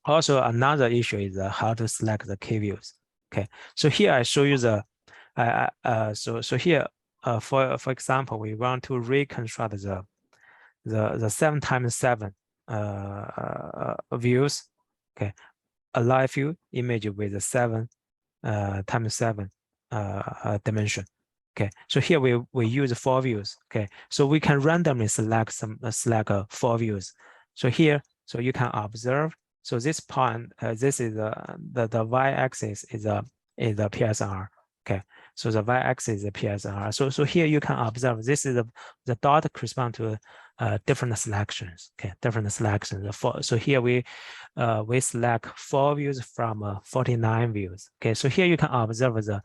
Also, another issue is how to select the K views. Okay, so here I show you the so here for example, we want to reconstruct the 7x7 views. Okay, a live view image with a 7x7 dimension. Okay, so here we use 4 views. Okay, so we can randomly select four views. So here, so you can observe. So this point, this is the y-axis is a PSR. Okay, so the y-axis is a PSR. So here you can observe this is the dot correspond to different selections. Okay, different selections. So here we select 4 views from 49 views. Okay, so here you can observe the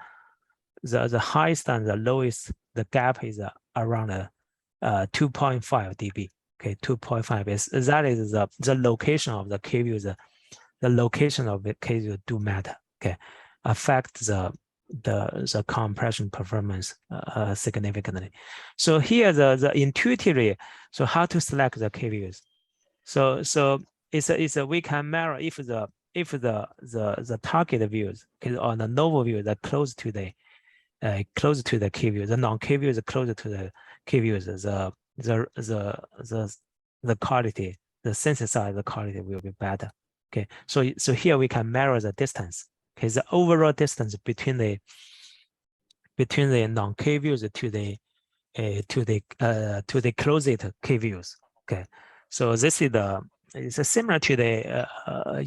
highest and the lowest. The gap is around 2.5 dB. Okay, 2.5 is that is the location of the K views. The location of the K views do matter. Okay, affect the compression performance significantly. So here the intuitively, so how to select the K views. So it's a we can mirror if the target views on the novel view that close to the K view, the non-K views closer to the K views, the quality, the synthesized quality will be better. Okay, so here we can measure the distance. Okay, the overall distance between the non-K views to the closest K views. Okay, so this is it's similar to the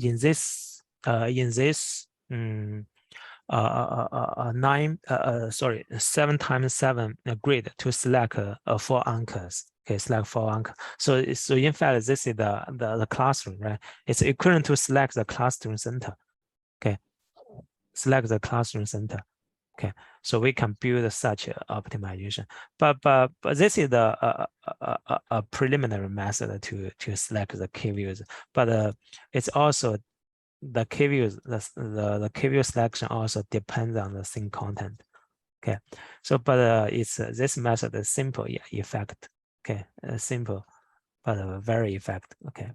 in this 7x7 grid to select 4 anchors. Okay, select 4 anchors. So in fact, this is the classroom, right? It's equivalent to select the classroom center. Okay, select the classroom center. Okay, so we can build such a optimization, but this is a preliminary method to select the key views. But it's also the key views. The key view selection also depends on the scene content. Okay, so but it's this method is simple, yeah, effect. Okay, simple, but very effective. Okay.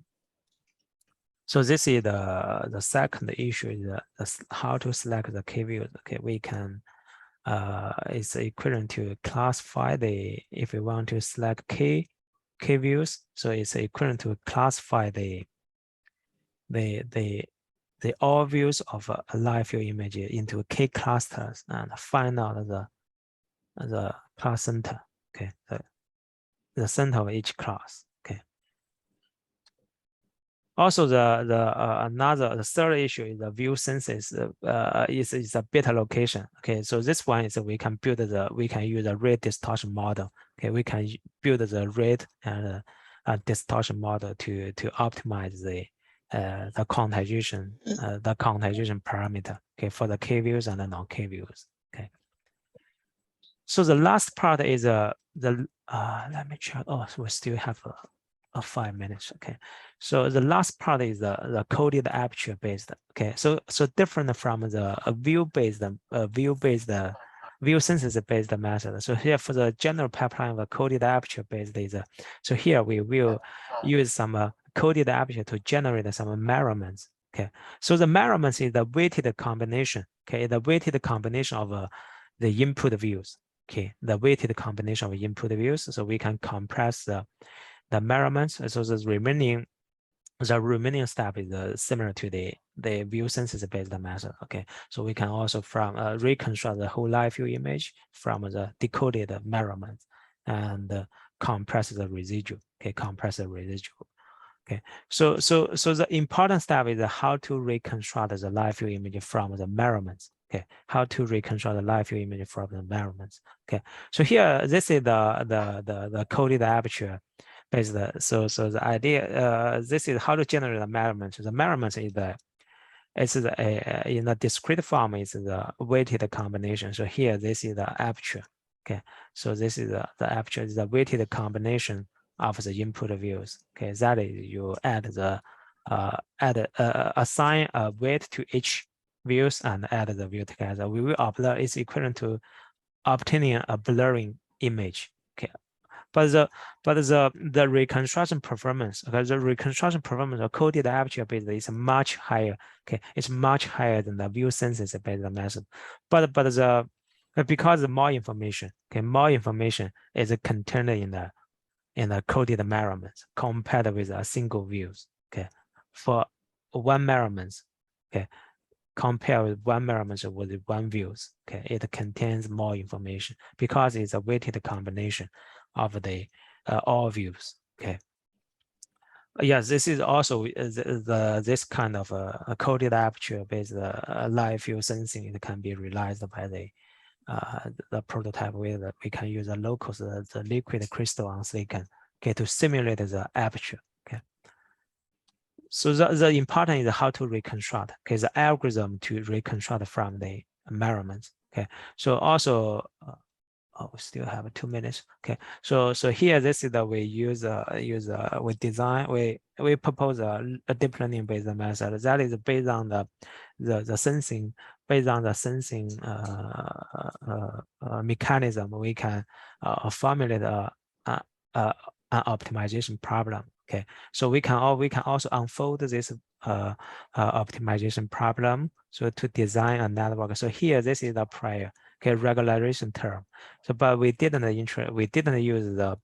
So this is the second issue is how to select the key views. Okay, we can it's equivalent to classify if we want to select key views, so it's equivalent to classify the all views of a live view image into key clusters and find out the class center. Okay, the center of each class. Okay. Also, the third issue is the view census is a beta location. Okay, so this one is we can use a rate distortion model. Okay, we can build the rate and distortion model to optimize the quantization parameter. Okay, for the K views and the non-K views. Okay. So the last part is let me check. Oh, so we still have 5 minutes. Okay, so the last part is the coded aperture based. Okay, so different from the view census based method. So here for the general pipeline of a coded aperture based is so here we will use some coded aperture to generate some measurements. Okay, so the measurements is the weighted combination. Okay, the weighted combination of the input views. Okay, the weighted combination of input views. So we can compress the measurements. So the remaining step is similar to the view census based method. Okay, so we can also from reconstruct the whole live view image from the decoded measurements and compress the residual. Okay, compress the residual. Okay, so the important step is how to reconstruct the live view image from the measurements. Okay, how to reconstruct the live view image from the measurements. Okay, so here this is the coded aperture based. So the idea this is how to generate the measurement. The measurement is in the discrete form is the weighted combination. So here this is the aperture. Okay, so this is the aperture is the weighted combination of the input views. Okay, that is you assign a weight to each views and add the view together. We will observe it's equivalent to obtaining a blurring image. Okay, but the reconstruction performance, okay, the reconstruction performance of coded aperture based is much higher. Okay, it's much higher than the view census based method. But because more information, okay, more information is contained in the coded measurements compared with a single views. Okay, for one measurements, okay, compare with one measurement with one views. Okay, it contains more information because it's a weighted combination of the all views. Okay. Yes, this is also this kind of a coded aperture based live view sensing. It can be realized by the prototype way that we can use a locus, the liquid crystal on silicon, okay, to simulate the aperture. Okay. So the important is how to reconstruct. Okay, the algorithm to reconstruct from the measurements. Okay, so also we still have 2 minutes. Okay, so here this is that we we propose a deep learning based method that is based on the sensing, based on the sensing mechanism. We can formulate an optimization problem. Okay, so we can also unfold this optimization problem. So to design a network. So here this is the prior, okay, regularization term. So but we didn't use the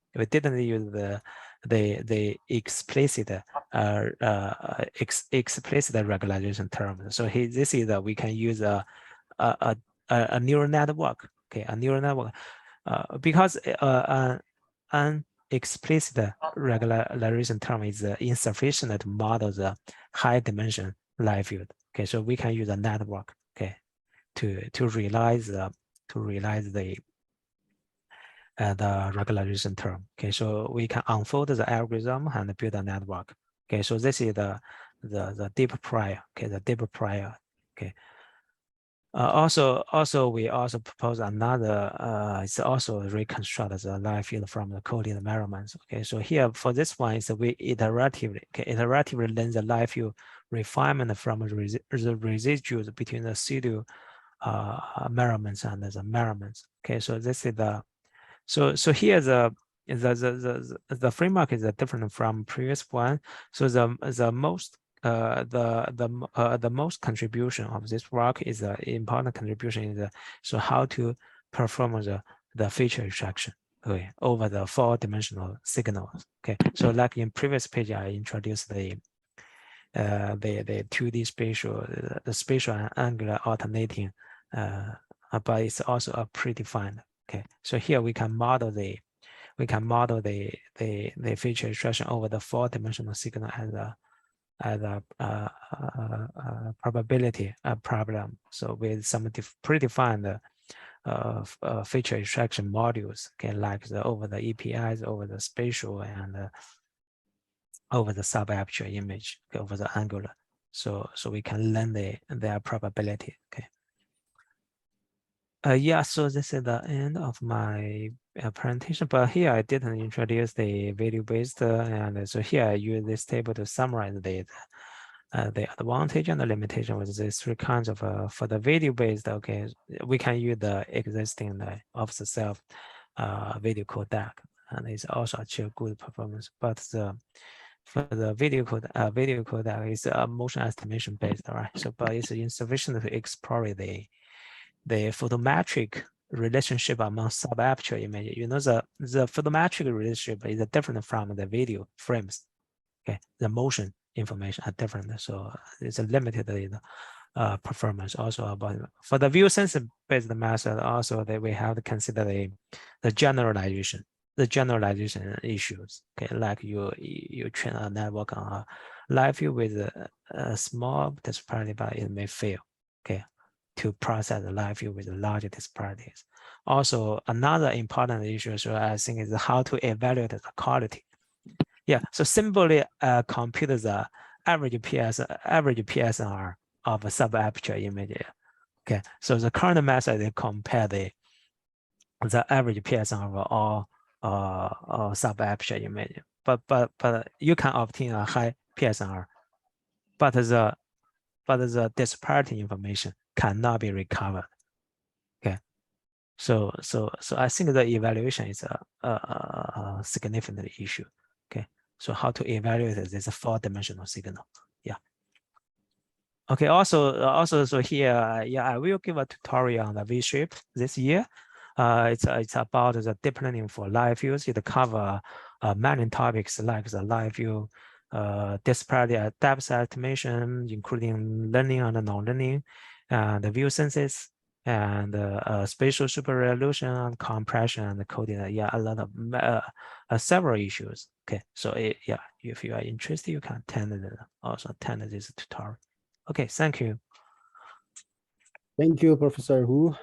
explicit explicit regularization term. So this is that we can use a neural network. Okay, a neural network because an explicit regularization term is insufficient to model the high dimension live field. Okay, so we can use a network. Okay, to realize the regularization term. Okay, so we can unfold the algorithm and build a network. Okay, so this is the deep prior. Okay, the deep prior. Okay, Also, we also propose another. It's also reconstruct the live field from the coding environments. Okay, so here for this one is we iteratively learn the live field refinement from the residuals between the pseudo environments and the environments. Okay, so this is the so here the framework is different from previous one. So the most contribution of this work is the important contribution is so how to perform the feature extraction, okay, over the 4-dimensional signals. Okay, so like in previous page, I introduced the 2D spatial, the spatial and angular alternating, but it's also a predefined. Okay, so here we can model the feature extraction over the 4-dimensional signal as a probability problem. So with some predefined feature extraction modules, okay, like over the EPIs, over the spatial, and over the sub-aperture image, okay, over the angular. So we can learn their probability. Okay. Yeah, so this is the end of my presentation, but here I didn't introduce the video-based, and so here I use this table to summarize the advantage and the limitation with these 3 kinds of, for the video-based, okay, we can use the existing off-the-shelf video codec, and it's also achieve good performance, but for the video codec is motion estimation based, right? So, but it's insufficient to explore the photometric relationship among sub-aperture image. You know, the photometric relationship is different from the video frames. Okay, the motion information are different, so it's a limited performance. Also, about for the view sensor based method, also that we have to consider the generalization issues. Okay, like you train a network on a live view with a small disparity, but it may fail. Okay, to process the live view with larger disparities. Also, another important issue, so I think, is how to evaluate the quality. Yeah, so simply compute the average PSNR of a sub-aperture image. Okay, so the current method they compare the average PSNR of all sub-aperture image, but you can obtain a high PSNR, but the disparity information cannot be recovered. Okay, so I think the evaluation is a significant issue. Okay, so how to evaluate this 4-dimensional signal? Yeah. Okay. Also, so here, yeah, I will give a tutorial on the V-shape this year. It's about the deep learning for live views. It cover many topics like the live view, disparity depth estimation, including learning and non-learning, and the view senses, and spatial super resolution, compression, and coding. Yeah, a lot of several issues. Okay, so yeah, if you are interested, you can also attend this tutorial. Okay, thank you. Thank you, Professor Hu,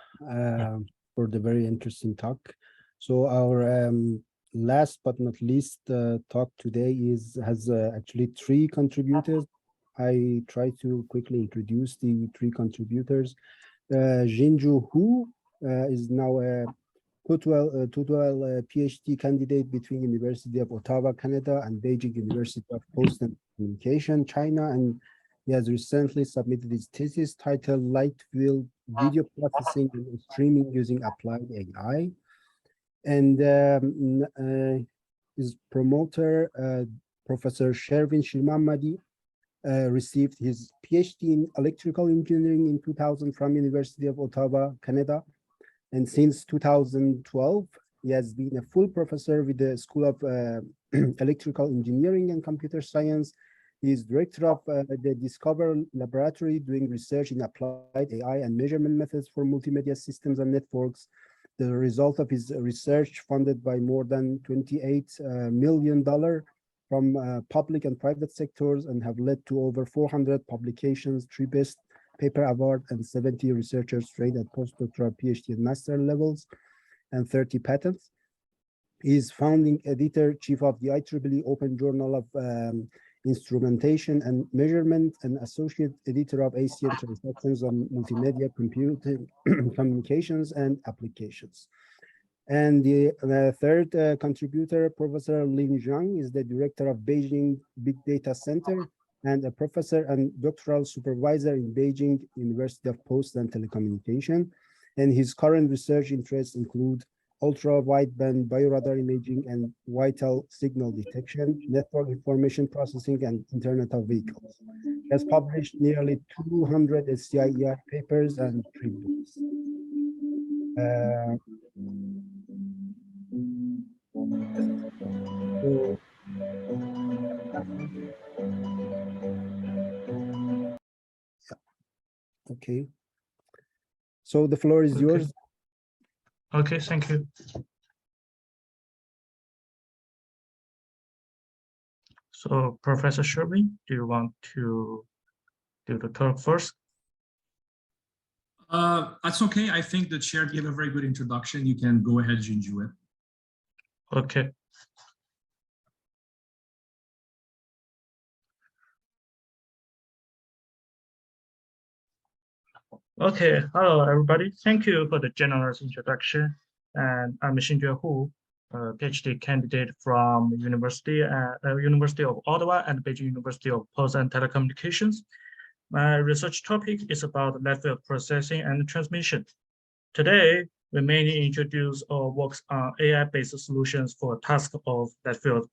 for the very interesting talk. So our last but not least talk today has actually 3 contributors. I try to quickly introduce the 3 contributors. Jinju Hu is now a total PhD candidate between University of Ottawa, Canada, and Beijing University of Post and Communication, China, and he has recently submitted his thesis titled Light Field Video Processing and Streaming Using Applied AI. And his promoter, Professor Shervin Shilmamadi, received his PhD in electrical engineering in 2000 from University of Ottawa, Canada. And since 2012, he has been a full professor with the School of Electrical Engineering and Computer Science. He is director of the Discover Laboratory doing research in applied AI and measurement methods for multimedia systems and networks. The result of his research, funded by more than $28 million from public and private sectors, and have led to over 400 publications, 3 best paper award, and 70 researchers trained at postdoctoral, PhD, and master levels, and 30 patents. He is founding editor, chief of the IEEE Open Journal of instrumentation and measurement, and associate editor of ACM transactions on multimedia computing communications and applications. And the third contributor, Professor Lin Zhang, is the director of Beijing Big Data Center and a professor and doctoral supervisor in Beijing University of Post and Telecommunication. And his current research interests include ultra-wideband bioradar imaging and vital signal detection, network information processing, and Internet of Vehicles. He has published nearly 200 SCI-EI papers and 3 books. Okay. So the floor is yours. Okay, thank you. So Professor Sherwin, do you want to do the talk first? That's okay. I think the chair gave a very good introduction. You can go ahead, Junjue. Okay. Okay, hello everybody. Thank you for the generous introduction. And I'm Xinjue Hu, a PhD candidate from University of Ottawa and Beijing University of Post and Telecommunications. My research topic is about net field processing and transmission. Today, we mainly introduce or works on AI-based solutions for task of net field.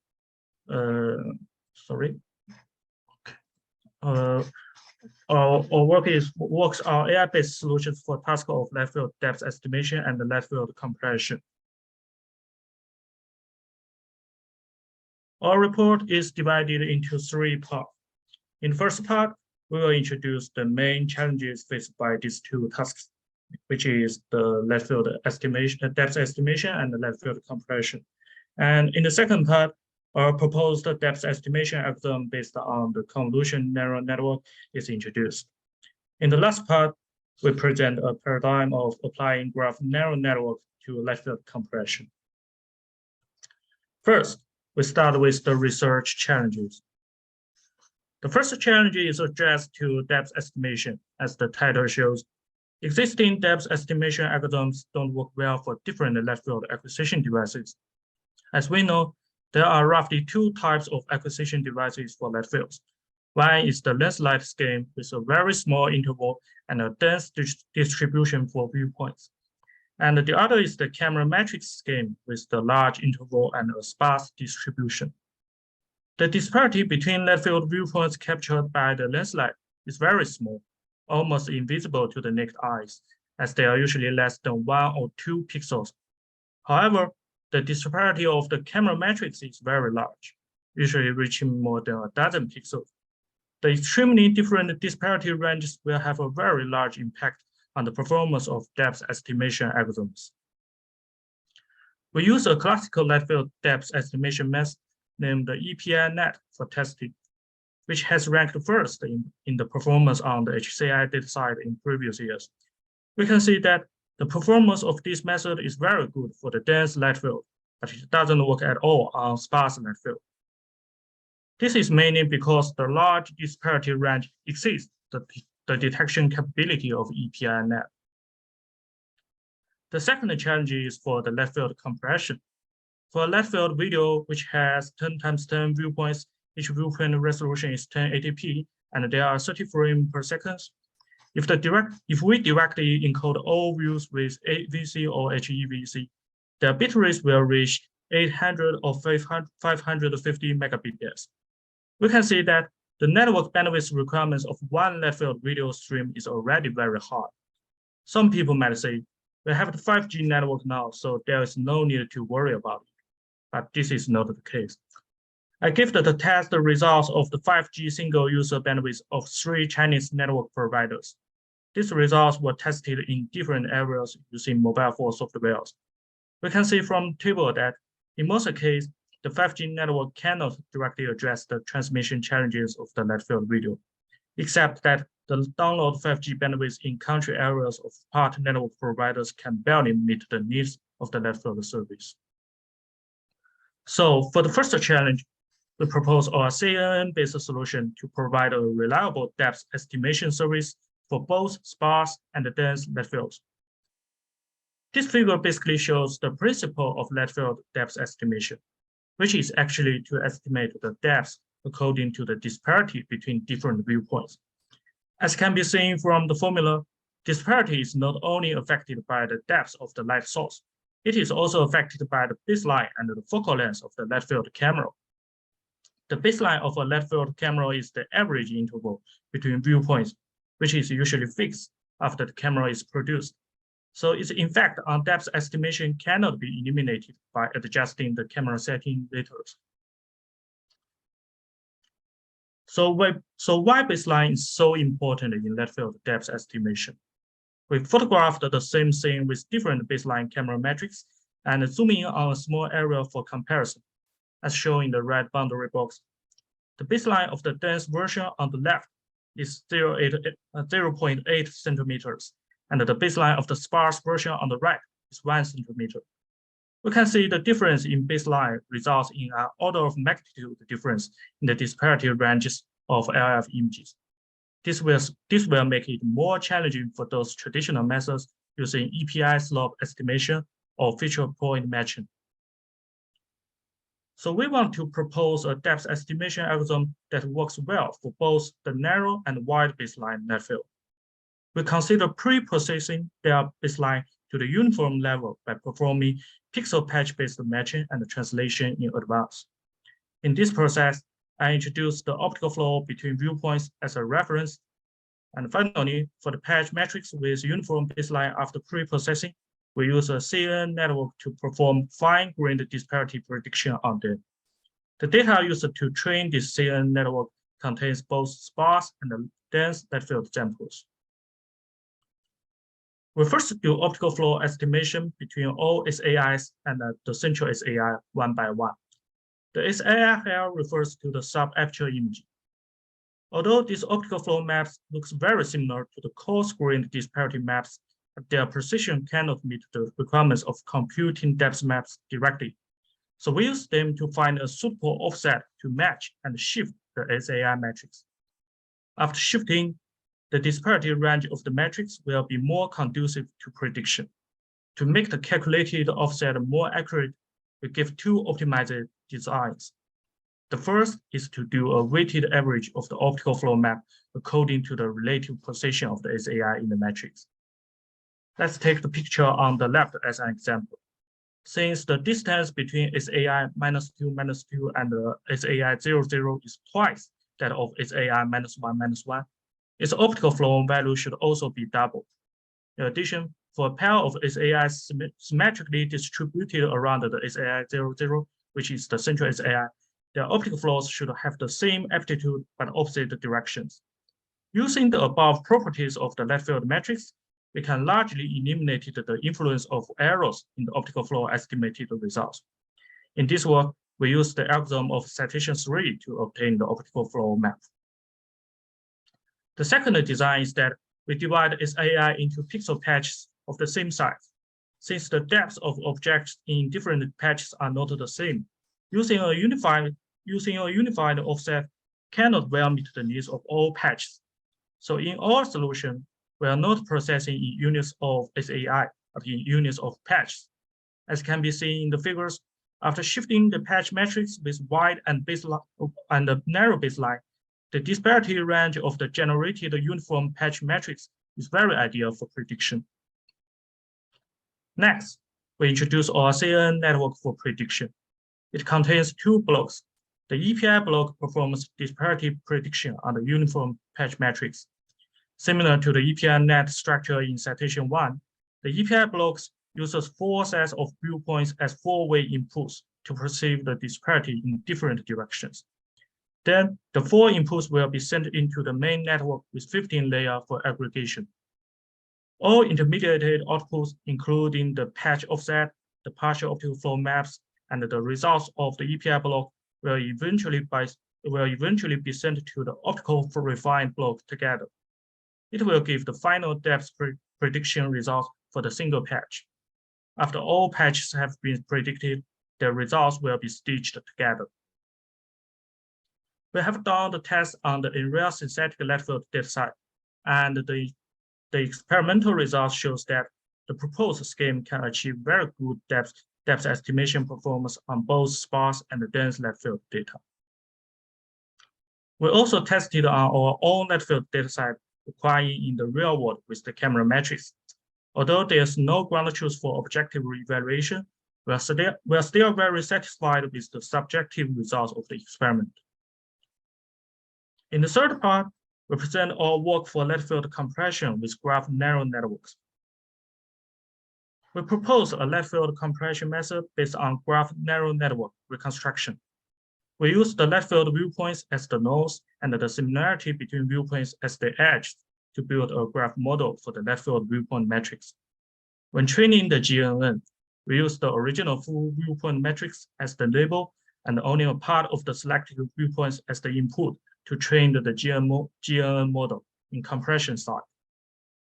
Our works on AI-based solutions for task of net field depth estimation and the net field compression. Our report is divided into 3 parts. In the first part, we will introduce the main challenges faced by these 2 tasks, which is the net field estimation, depth estimation, and the net field compression. And in the second part, our proposed depth estimation algorithm based on the convolution neural network is introduced. In the last part, we present a paradigm of applying graph neural network to net field compression. First, we start with the research challenges. The first challenge is addressed to depth estimation. As the title shows, existing depth estimation algorithms don't work well for different net field acquisition devices. As we know, there are roughly 2 types of acquisition devices for net fields. One is the lens light scheme with a very small interval and a dense distribution for viewpoints. And the other is the camera matrix scheme with the large interval and a sparse distribution. The disparity between net field viewpoints captured by the lens light is very small, almost invisible to the naked eyes, as they are usually less than 1 or 2 pixels. However, the disparity of the camera matrix is very large, usually reaching more than a dozen pixels. The extremely different disparity ranges will have a very large impact on the performance of depth estimation algorithms. We use a classical net field depth estimation method named the EPI-NET for testing, which has ranked first in the performance on the HCI dataset in previous years. We can see that the performance of this method is very good for the dense net field, but it doesn't work at all on sparse net field. This is mainly because the large disparity range exceeds the detection capability of EPI-NET. The second challenge is for the net field compression. For a net field video, which has 10 × 10 viewpoints, each viewpoint resolution is 1080p, and there are 30 frames per second. If we directly encode all views with AVC or HEVC, the bit rate will reach 800 or 550 megabits. We can see that the network bandwidth requirements of one net field video stream is already very high. Some people might say, we have the 5G network now, so there is no need to worry about it. But this is not the case. I give the test results of the 5G single user bandwidth of 3 Chinese network providers. These results were tested in different areas using mobile phone softwares. We can see from the table that in most cases, the 5G network cannot directly address the transmission challenges of the net field video, except that the download 5G bandwidth in country areas of part network providers can barely meet the needs of the net field service. So for the first challenge, we propose our CNN-based solution to provide a reliable depth estimation service for both sparse and dense net fields. This figure basically shows the principle of net field depth estimation, which is actually to estimate the depth according to the disparity between different viewpoints. As can be seen from the formula, disparity is not only affected by the depth of the light source, it is also affected by the baseline and the focal length of the net field camera. The baseline of a net field camera is the average interval between viewpoints, which is usually fixed after the camera is produced. So its effect on depth estimation cannot be eliminated by adjusting the camera setting later. So why baseline is so important in net field depth estimation? We photographed the same scene with different baseline camera metrics and zooming in on a small area for comparison, as shown in the red boundary box. The baseline of the dense version on the left is 0.8 centimeters, and the baseline of the sparse version on the right is 1 centimeter. We can see the difference in baseline results in an order of magnitude difference in the disparity ranges of LF images. This will make it more challenging for those traditional methods using EPI slope estimation or feature point matching. So we want to propose a depth estimation algorithm that works well for both the narrow and wide baseline net field. We consider pre-processing their baseline to the uniform level by performing pixel patch-based matching and translation in advance. In this process, I introduce the optical flow between viewpoints as a reference. And finally, for the patch matrix with uniform baseline after pre-processing, we use a CNN network to perform fine-grained disparity prediction on them. The data used to train this CNN network contains both sparse and dense net field samples. We first do optical flow estimation between all SAIs and the central SAI one by one. The SAI here refers to the sub-aperture image. Although these optical flow maps looks very similar to the coarse-grained disparity maps, their precision cannot meet the requirements of computing depth maps directly. So we use them to find a suitable offset to match and shift the SAI matrix. After shifting, the disparity range of the matrix will be more conducive to prediction. To make the calculated offset more accurate, we give two optimized designs. The first is to do a weighted average of the optical flow map according to the relative position of the SAI in the matrix. Let's take the picture on the left as an example. Since the distance between SAI -2 and the SAI 0 is twice that of SAI -1 its optical flow value should also be doubled. In addition, for a pair of SAIs symmetrically distributed around the SAI 0, which is the central SAI, their optical flows should have the same amplitude but opposite directions. Using the above properties of the net field matrix, we can largely eliminate the influence of errors in the optical flow estimated results. In this work, we use the algorithm of citation 3 to obtain the optical flow map. The second design is that we divide SAI into pixel patches of the same size. Since the depths of objects in different patches are not the same, using a unified offset cannot well meet the needs of all patches. So in our solution, we are not processing in units of SAI, but in units of patches. As can be seen in the figures, after shifting the patch matrix with wide and narrow baseline, the disparity range of the generated uniform patch matrix is very ideal for prediction. Next, we introduce our CNN network for prediction. It contains two blocks. The EPI block performs disparity prediction on the uniform patch matrix. Similar to the EPI net structure in citation 1, the EPI blocks uses 4 sets of viewpoints as 4-way inputs to perceive the disparity in different directions. Then the 4 inputs will be sent into the main network with 15 layers for aggregation. All intermediate outputs, including the patch offset, the partial optical flow maps, and the results of the EPI block will eventually be sent to the optical refined block together. It will give the final depth prediction result for the single patch. After all patches have been predicted, the results will be stitched together. We have done the test on the in-real synthetic light field dataset, and the experimental results shows that the proposed scheme can achieve very good depth estimation performance on both sparse and dense light field data. We also tested on our own light field dataset acquired in the real world with the camera metrics. Although there's no ground truth for objective evaluation, we are still very satisfied with the subjective results of the experiment. In the third part, we present our work for light field compression with graph neural networks. We propose a light field compression method based on graph neural network reconstruction. We use the light field viewpoints as the nodes and the similarity between viewpoints as the edges to build a graph model for the light field viewpoint matrix. When training the GNN, we use the original full viewpoint matrix as the label and only a part of the selected viewpoints as the input to train the GNN model in compression side.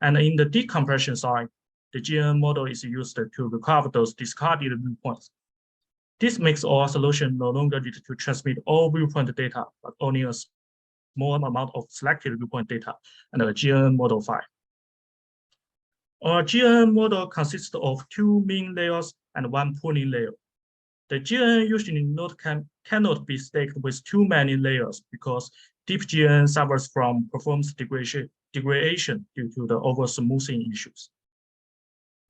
And in the decompression side, the GNN model is used to recover those discarded viewpoints. This makes our solution no longer need to transmit all viewpoint data, but only a small amount of selected viewpoint data and a GNN model file. Our GNN model consists of 2 mean layers and 1 pooling layer. The GNN usually cannot be staked with too many layers because deep GNN suffers from performance degradation due to the over-smoothing issues.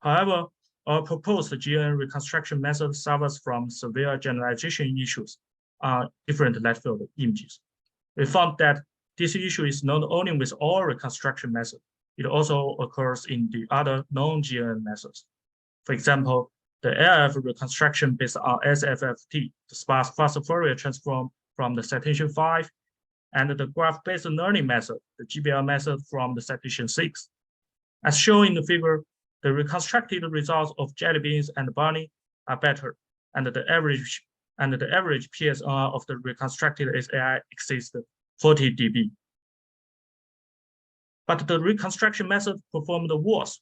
However, our proposed GNN reconstruction method suffers from severe generalization issues on different light field images. We found that this issue is not only with our reconstruction method, it also occurs in the other non-GNN methods. For example, the LF reconstruction based on SFFT, the sparse fast Fourier transform from the citation 5, and the graph-based learning method, the GBL method from the citation 6. As shown in the figure, the reconstructed results of jelly beans and bunny are better, and the average PSNR of the reconstructed SAI exceeds 40 dB. But the reconstruction method performed worse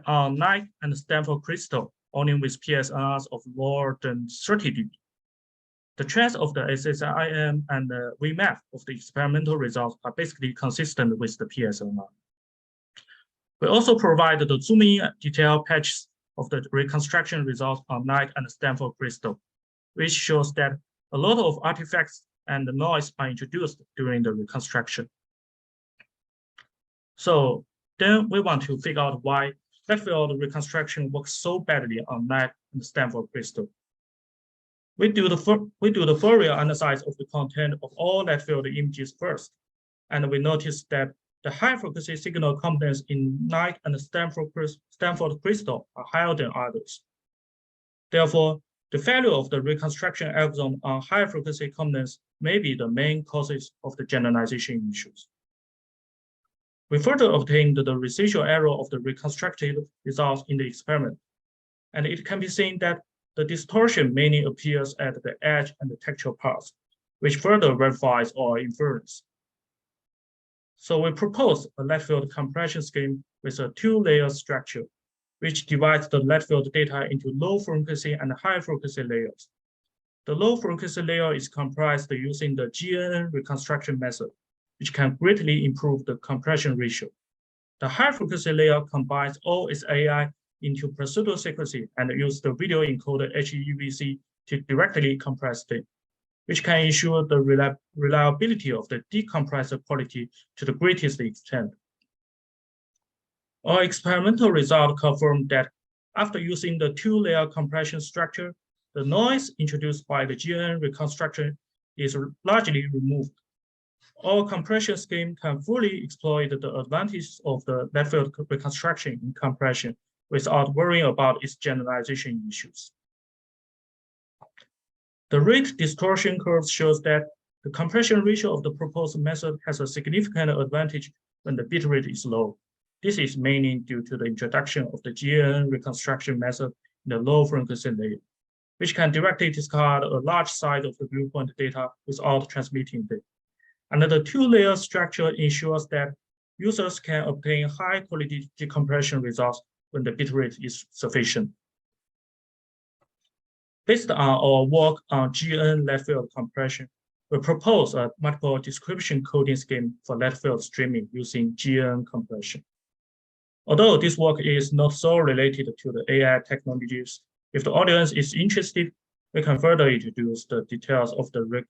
on night and Stanford crystal, only with PSNRs of lower than 30 dB. The trends of the SSIM and the VMAP of the experimental results are basically consistent with the PSNR. We also provide the zoom-in detail patches of the reconstruction results on night and Stanford crystal, which shows that a lot of artifacts and noise are introduced during the reconstruction. So then we want to figure out why light field reconstruction works so badly on night and Stanford crystal. We do the Fourier analysis of the content of all light field images first, and we notice that the high frequency signal competence in night and Stanford crystal are higher than others. Therefore, the failure of the reconstruction algorithm on high frequency competence may be the main causes of the generalization issues. We further obtained the residual error of the reconstructed results in the experiment, and it can be seen that the distortion mainly appears at the edge and the textual parts, which further verifies our inference. So we propose a light field compression scheme with a 2-layer structure, which divides the light field data into low frequency and high frequency layers. The low frequency layer is comprised using the GNN reconstruction method, which can greatly improve the compression ratio. The high frequency layer combines all its AI into pseudo sequencing and uses the video encoder HEVC to directly compress them, which can ensure the reliability of the decompressor quality to the greatest extent. Our experimental result confirmed that after using the 2-layer compression structure, the noise introduced by the GNN reconstruction is largely removed. Our compression scheme can fully exploit the advantages of the light field reconstruction in compression without worrying about its generalization issues. The rate distortion curve shows that the compression ratio of the proposed method has a significant advantage when the bitrate is low. This is mainly due to the introduction of the GNN reconstruction method in the low frequency layer, which can directly discard a large size of the viewpoint data without transmitting them. And the 2-layer structure ensures that users can obtain high-quality decompression results when the bitrate is sufficient. Based on our work on GNN light field compression, we propose a multiple description coding scheme for net field streaming using GNN compression. Although this work is not so related to the AI technologies, if the audience is interested, we can further introduce the details of the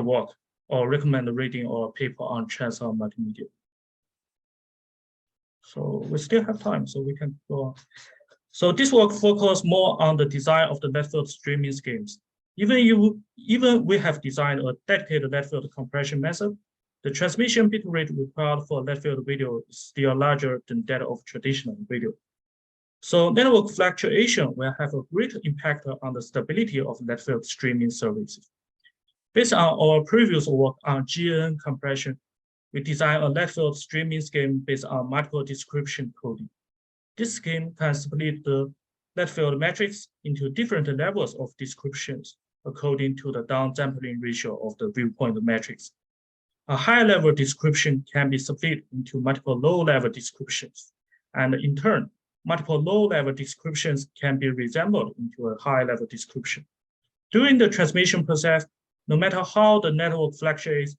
work or recommend reading or paper on transfer multimedia. So we still have time, so we can go on. So this work focuses more on the design of the net field streaming schemes. Even we have designed a dedicated net field compression method, the transmission bit rate required for net field video is still larger than that of traditional video. So network fluctuation will have a great impact on the stability of net field streaming services. Based on our previous work on GNN compression, we designed a net field streaming scheme based on multiple description coding. This scheme can split the net field matrix into different levels of descriptions according to the downsampling ratio of the viewpoint matrix. A high-level description can be split into multiple low-level descriptions, and in turn, multiple low-level descriptions can be reassembled into a high-level description. During the transmission process, no matter how the network fluctuates,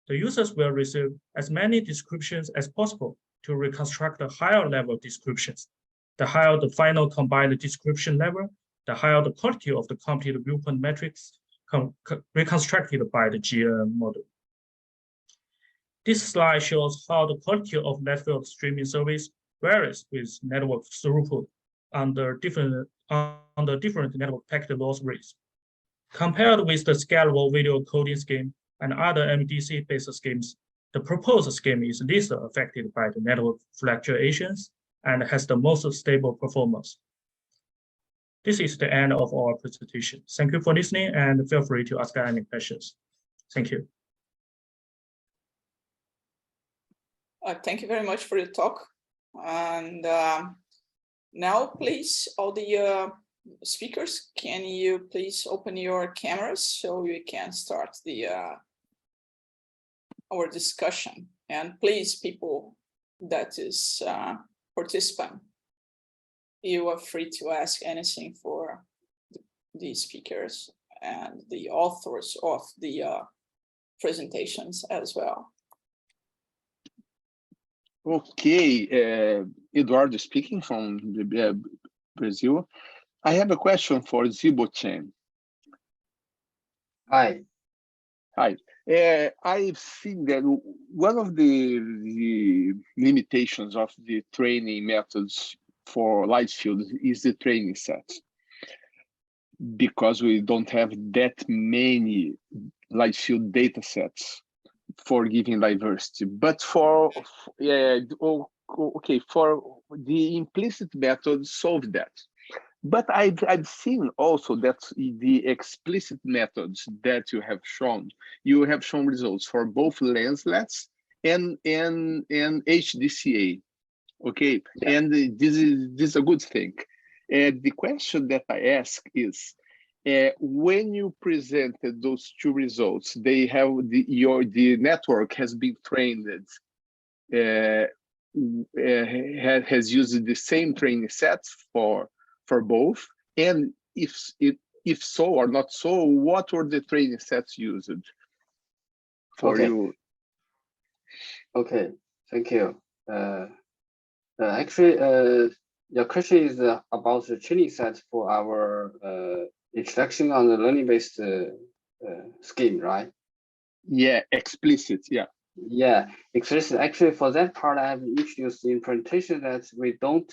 the users will receive as many descriptions as possible to reconstruct the higher-level descriptions. The higher the final combined description level, the higher the quality of the complete viewpoint matrix reconstructed by the GNN model. This slide shows how the quality of net field streaming service varies with network throughput under different network packet loss rates. Compared with the scalable video coding scheme and other MDC-based schemes, the proposed scheme is least affected by the network fluctuations and has the most stable performance. This is the end of our presentation. Thank you for listening and feel free to ask any questions. Thank you. Thank you very much for your talk. And now, please, all the speakers, can you please open your cameras so we can start the our discussion? And please, people that is participant, you are free to ask anything for the speakers and the authors of the presentations as well. Okay, Eduardo speaking from Brazil. I have a question for Zibo-chan. Hi. Hi. I've seen that one of the limitations of the training methods for light field is the training set, because we don't have that many light field data sets for giving diversity. But for the implicit method solve that. But I've seen also that the explicit methods that you have shown results for both lenslets and HDCA. Okay, yeah. And this is a good thing. The question that I ask is, when you presented those two results, they have the network has been trained, has used the same training sets for both, and if so or not so, what were the training sets used for you? Okay, thank you. Actually, your question is about the training set for our introduction on the learning-based scheme, right? Yeah, explicit, yeah. Yeah, explicit. Actually, for that part, I have introduced in presentation that we don't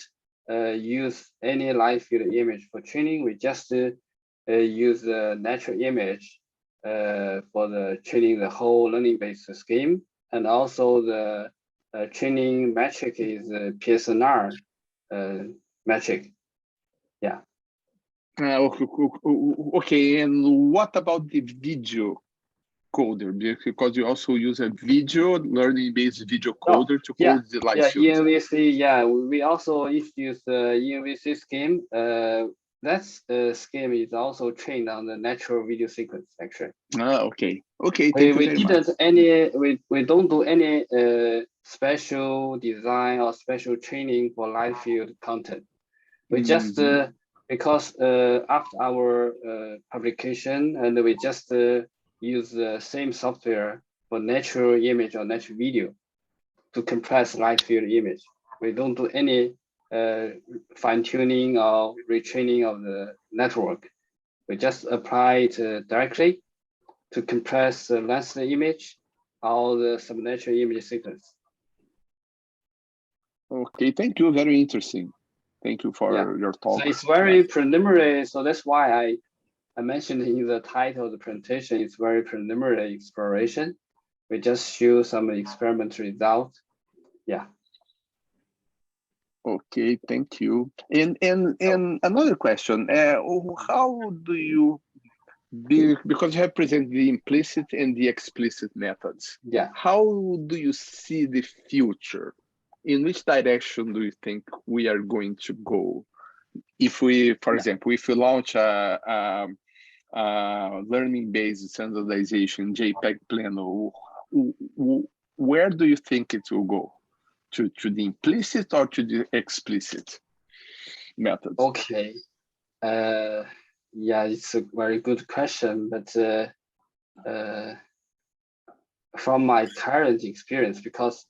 use any live field image for training. We just use the natural image for the training the whole learning-based scheme, and also the training metric is PSNR metric. Yeah. Okay, and what about the video coder? Because you also use a video learning-based video coder to code the live field. Yeah, ENVC. Yeah, we also introduce the ENVC scheme. That scheme is also trained on the natural video sequence, actually. Okay. Okay. Thank you very much. We don't do any special design or special training for live field content. We just because after our publication, and we just use the same software for natural image or natural video to compress light field image. We don't do any fine tuning or retraining of the network. We just apply it directly to compress the lens image or the subnatural image sequence. Okay, thank you. Very interesting. Thank you for your talk. So it's very preliminary. So that's why I mentioned in the title of the presentation, it's very preliminary exploration. We just show some experimental results. Yeah. Okay, thank you. And another question, how do you, because you have presented the implicit and the explicit methods. Yeah. How do you see the future? In which direction do you think we are going to go? If we, for example, if we launch a learning-based standardization JPEG Pleno, where do you think it will go? To the implicit or to the explicit methods? Okay. Yeah, it's a very good question, but from my current experience, because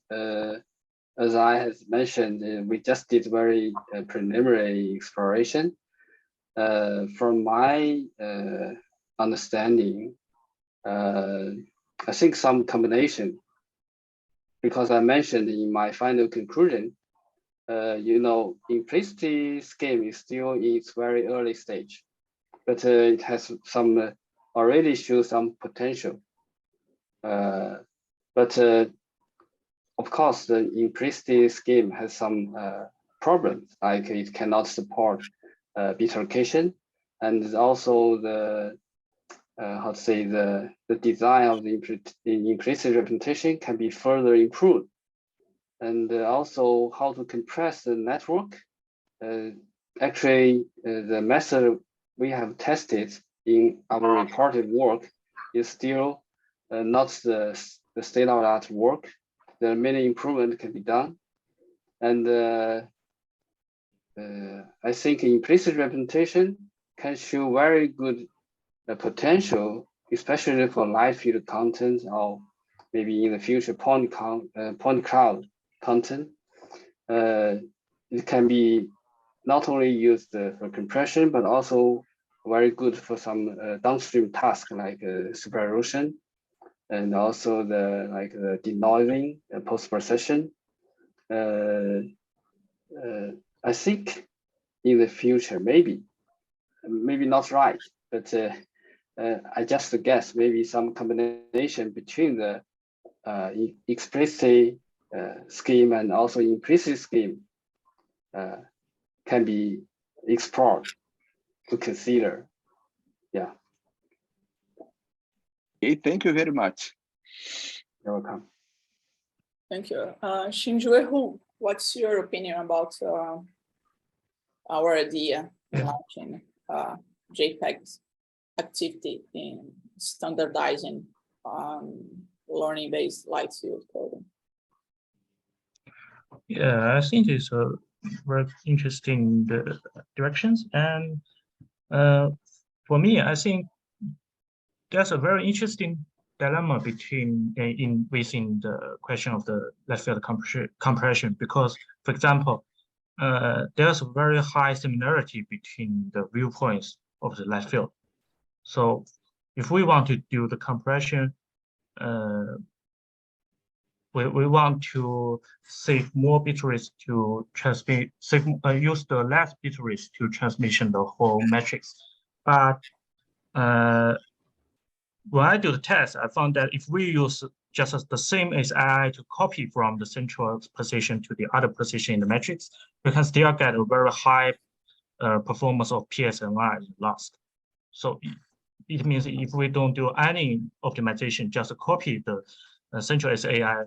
as I have mentioned, we just did very preliminary exploration. From my understanding, I think some combination, because I mentioned in my final conclusion, you know, implicit scheme is still in its very early stage, but it has some already shows some potential. But of course, the implicit scheme has some problems, like it cannot support bifurcation, and also the how to say the design of the implicit representation can be further improved, and also how to compress the network. Actually, the method we have tested in our reported work is still not the state-of-the-art work. There are many improvements can be done, and I think implicit representation can show very good potential, especially for live field content or maybe in the future point cloud content. It can be not only used for compression, but also very good for some downstream tasks like super erosion, and also the denoising post-procession. I think in the future, maybe not right, but I just guess maybe some combination between the explicit scheme and also implicit scheme can be explored to consider. Yeah. Okay, thank you very much. You're welcome. Thank you. Shinjue, what's your opinion about our idea of launching JPEG's activity in standardizing learning-based light field coding? Yeah, I think it's a very interesting directions, and for me, I think there's a very interesting dilemma within the question of the light field compression, because, for example, there's a very high similarity between the viewpoints of the light field. So if we want to do the compression, we want to save more bit rates to transmit, use the less bit rates to transmission the whole matrix. But when I do the test, I found that if we use just the same SI to copy from the central position to the other position in the matrix, we can still get a very high performance of PSNI last. So it means if we don't do any optimization, just copy the central SAI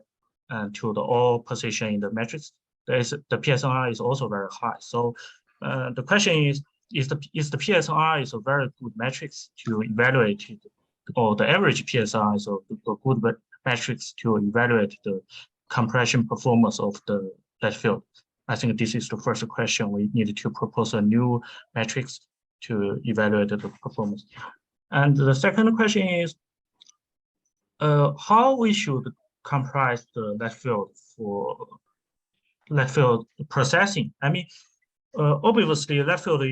to the all position in the matrix, the PSNI is also very high. So the question is the PSNI is a very good matrix to evaluate it, or the average PSI is a good matrix to evaluate the compression performance of the light field? I think this is the first question. We need to propose a new matrix to evaluate the performance. And the second question is, how we should comprise the light field for light field processing? I mean, obviously, light field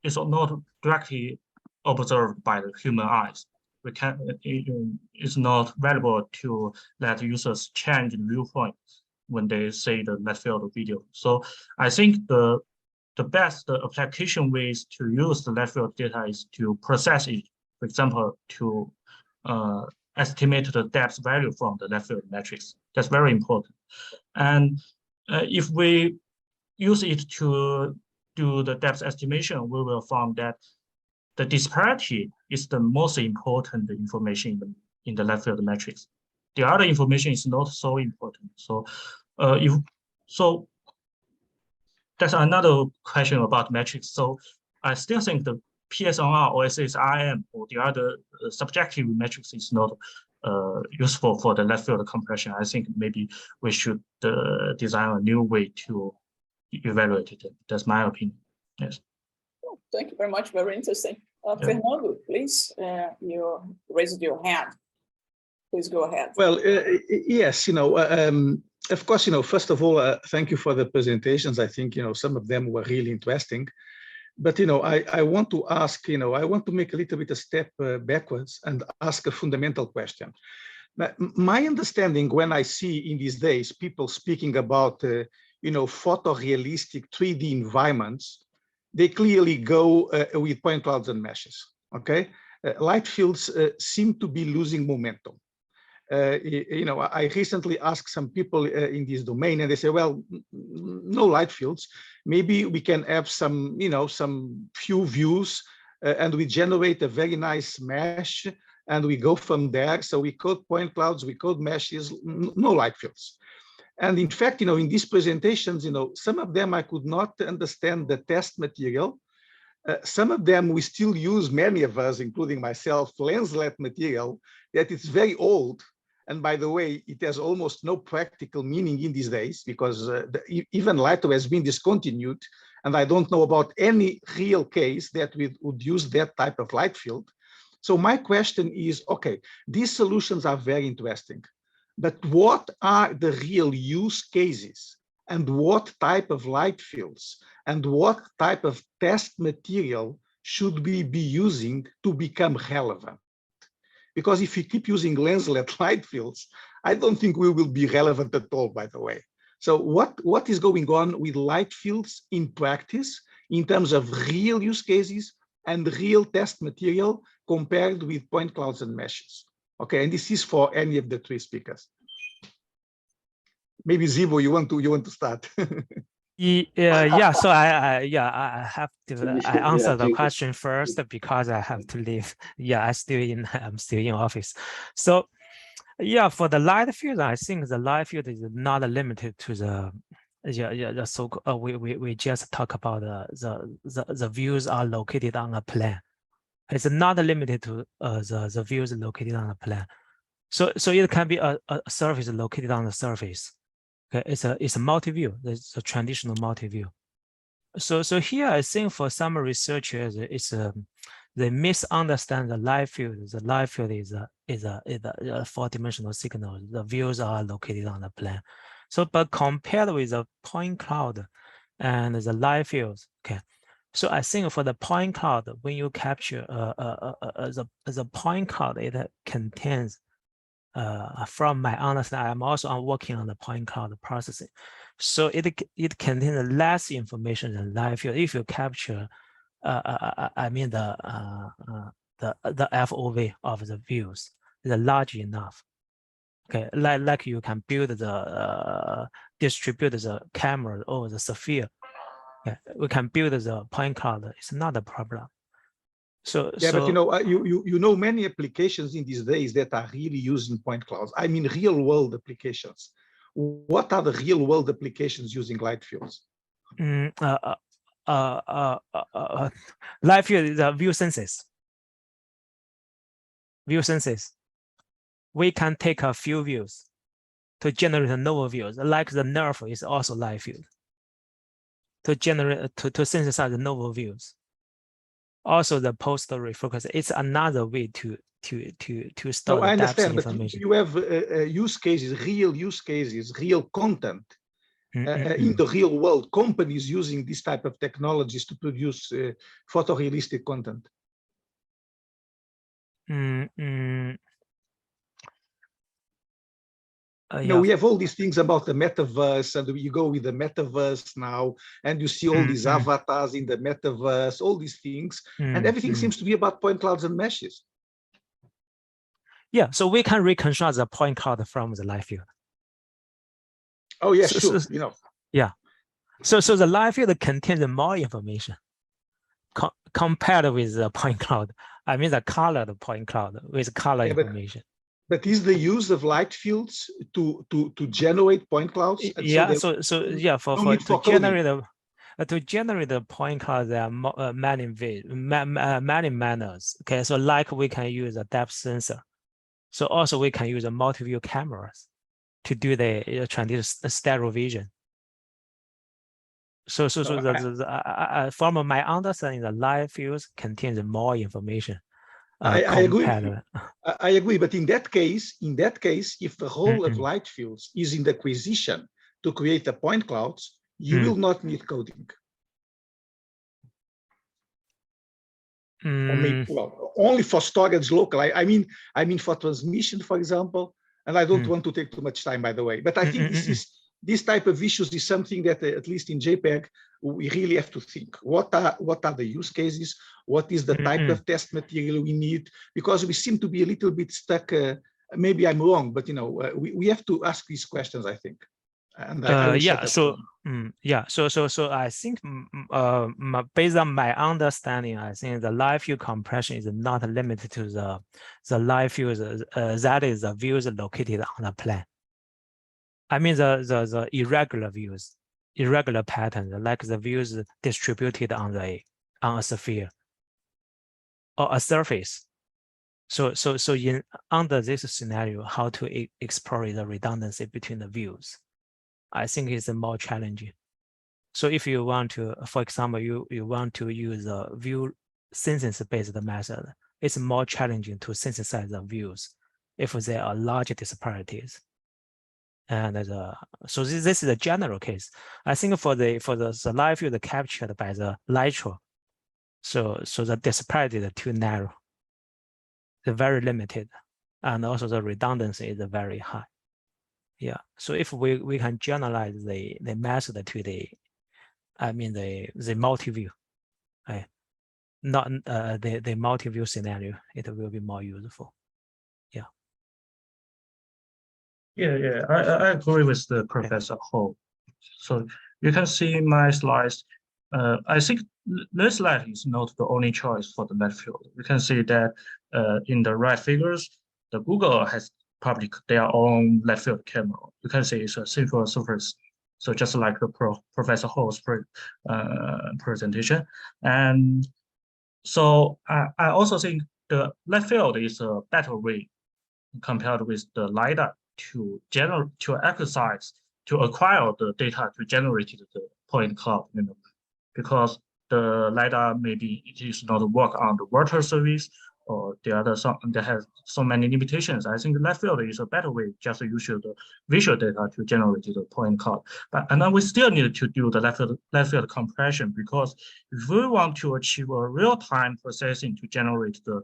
is not directly observed by the human eyes. We can it's not valuable to let users change the viewpoint when they see the light field video. So I think the best application ways to use the light field data is to process it. For example, to estimate the depth value from the light field matrix. That's very important. And if we use it to do the depth estimation, we will find that the disparity is the most important information in the light field matrix. The other information is not so important. So that's another question about metrics. So I still think the PSNR or SSRM or the other subjective metrics is not useful for the light field compression. I think maybe we should design a new way to evaluate it. That's my opinion. Yes. Oh, thank you very much. Very interesting. Fernando, please, you raised your hand. Please go ahead. Well, yes, of course, first of all, thank you for the presentations. I think, some of them were really interesting. But, I want to ask, I want to make a little bit a step backwards and ask a fundamental question. My understanding when I see in these days people speaking about, photorealistic 3D environments, they clearly go with point clouds and meshes, okay? Light fields seem to be losing momentum. I recently asked some people in this domain and they say, well, no light fields. Maybe we can have some, some few views and we generate a very nice mesh and we go from there. So we code point clouds, we code meshes, no light fields. And in fact, in these presentations, some of them I could not understand the test material. Some of them we still use, many of us, including myself, lenslet material that is very old. And by the way, it has almost no practical meaning in these days because even LITO has been discontinued. And I don't know about any real case that we would use that type of light field. So my question is, okay, these solutions are very interesting, but what are the real use cases and what type of light fields and what type of test material should we be using to become relevant? Because if we keep using lenslet light fields, I don't think we will be relevant at all, by the way. So what is going on with light fields in practice in terms of real use cases and real test material compared with point clouds and meshes? Okay, and this is for any of the three speakers. Maybe Zibo, you want to start? Yeah, so I have to answer the question you. first because I have to leave. Yeah, I'm still in office. So yeah, for the light field, I think the light field is not limited to the so we just talk about the views are located on a plane. It's not limited to the views located on a plane. So it can be a surface located on the surface. Okay, it's a multi-view. It's a traditional multi-view. So here I think for some researchers, it's they misunderstand the light field. The light field is a four-dimensional signal. The views are located on the plane. So, but compared with the point cloud and the light fields, okay. So I think for the point cloud, when you capture the point cloud, it contains. From my understanding, I'm also working on the point cloud processing. So it contains less information than live field. If you capture, I mean the FOV of the views is large enough. Okay, like you can build the distribute the camera or the sphere. Okay, we can build the point cloud. It's not a problem. So yeah, but you know many applications in these days that are really using point clouds. I mean, real world applications. What are the real world applications using light fields? Light field is a view senses. View senses. We can take a few views to generate novel views, like the nerve is also light field. To generate to synthesize the novel views. Also, the post refocus, it's another way to store No, the I depth understand, but information. you have use cases, real content in the real world. Companies using this type of technologies to produce photorealistic content. We have all these things about the metaverse, and you go with the metaverse now, and you see all these avatars in the metaverse, all these things, and everything seems to be about point clouds and meshes. Yeah, so we can reconstruct the point cloud from the live field. Oh yeah, So, sure. Yeah. So the live field contains more information compared with the point cloud. I mean the colored point cloud with color information. But is the use of light fields to generate point clouds? And yeah. So yeah, to generate the point cloud, there are many manners. Okay, so like we can use a depth sensor. So also we can use a multi-view cameras to do the stereo vision. So from my understanding, the live fields contains more information. I agree, but in that case, if the role of light fields is in the acquisition to create the point clouds, you will not need coding. Or maybe, well, only for storage local. I mean for transmission, for example. And I don't want to take too much time, by the way. But I think this type of issues is something that, at least in JPEG, we really have to think. What are the use cases? What is the type of test material we need? Because we seem to be a little bit stuck. Maybe I'm wrong, but we have to ask these questions, I think. And so I think based on my understanding, I think the live field compression is not limited to the live field that is the views located on the plane. I mean the irregular views, irregular patterns, like the views distributed on a sphere or a surface. So under this scenario, how to explore the redundancy between the views, I think is more challenging. So if you want to, for example, you want to use a view synthesis-based method, it's more challenging to synthesize the views if there are large disparities. And so this is a general case. I think for the live field captured by the LITRO, so the disparity is too narrow. They're very limited, and also the redundancy is very high. Yeah, so if we can generalize the method to the multi-view, right? Not the multi-view scenario, it will be more useful. Yeah. Yeah, I agree with the Professor Ho. So you can see my slides. I think this slide is not the only choice for the left field. You can see that in the right figures, the Google has published their own left field camera. You can see it's a simple surface. So just like the Professor Ho's presentation. And so I also think the left field is a better way compared with the LiDAR to acquire the data to generate the point cloud, because the LiDAR maybe it is not work on the water surface, or there has so many limitations. I think the left field is a better way, just use the visual data to generate the point cloud. And then we still need to do the left field compression, because if we want to achieve a real-time processing to generate the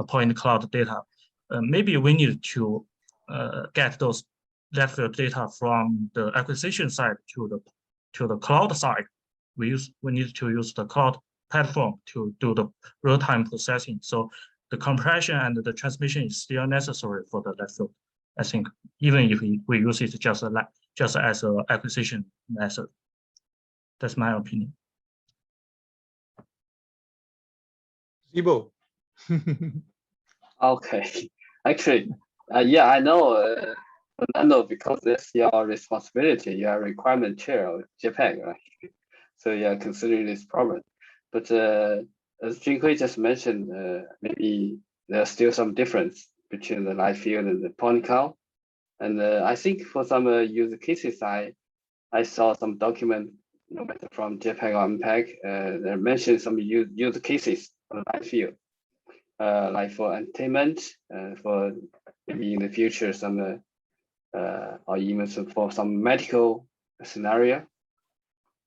point cloud data, maybe we need to get those left field data from the acquisition side to the cloud side. We need to use the cloud platform to do the real-time processing. So the compression and the transmission is still necessary for the left field. I think even if we use it just as an acquisition method. That's my opinion. Zibo. Okay, actually, yeah, I know, Fernando, because it's your responsibility, you are requirement chair of JPEG, right? So yeah, considering this problem. But as Jinhui just mentioned, maybe there's still some difference between the live field and the point cloud. And I think for some use cases, I saw some document, no matter from JPEG or MPEG, they mentioned some use cases on the live field. like for entertainment, for maybe in the future some, or even for some medical scenario.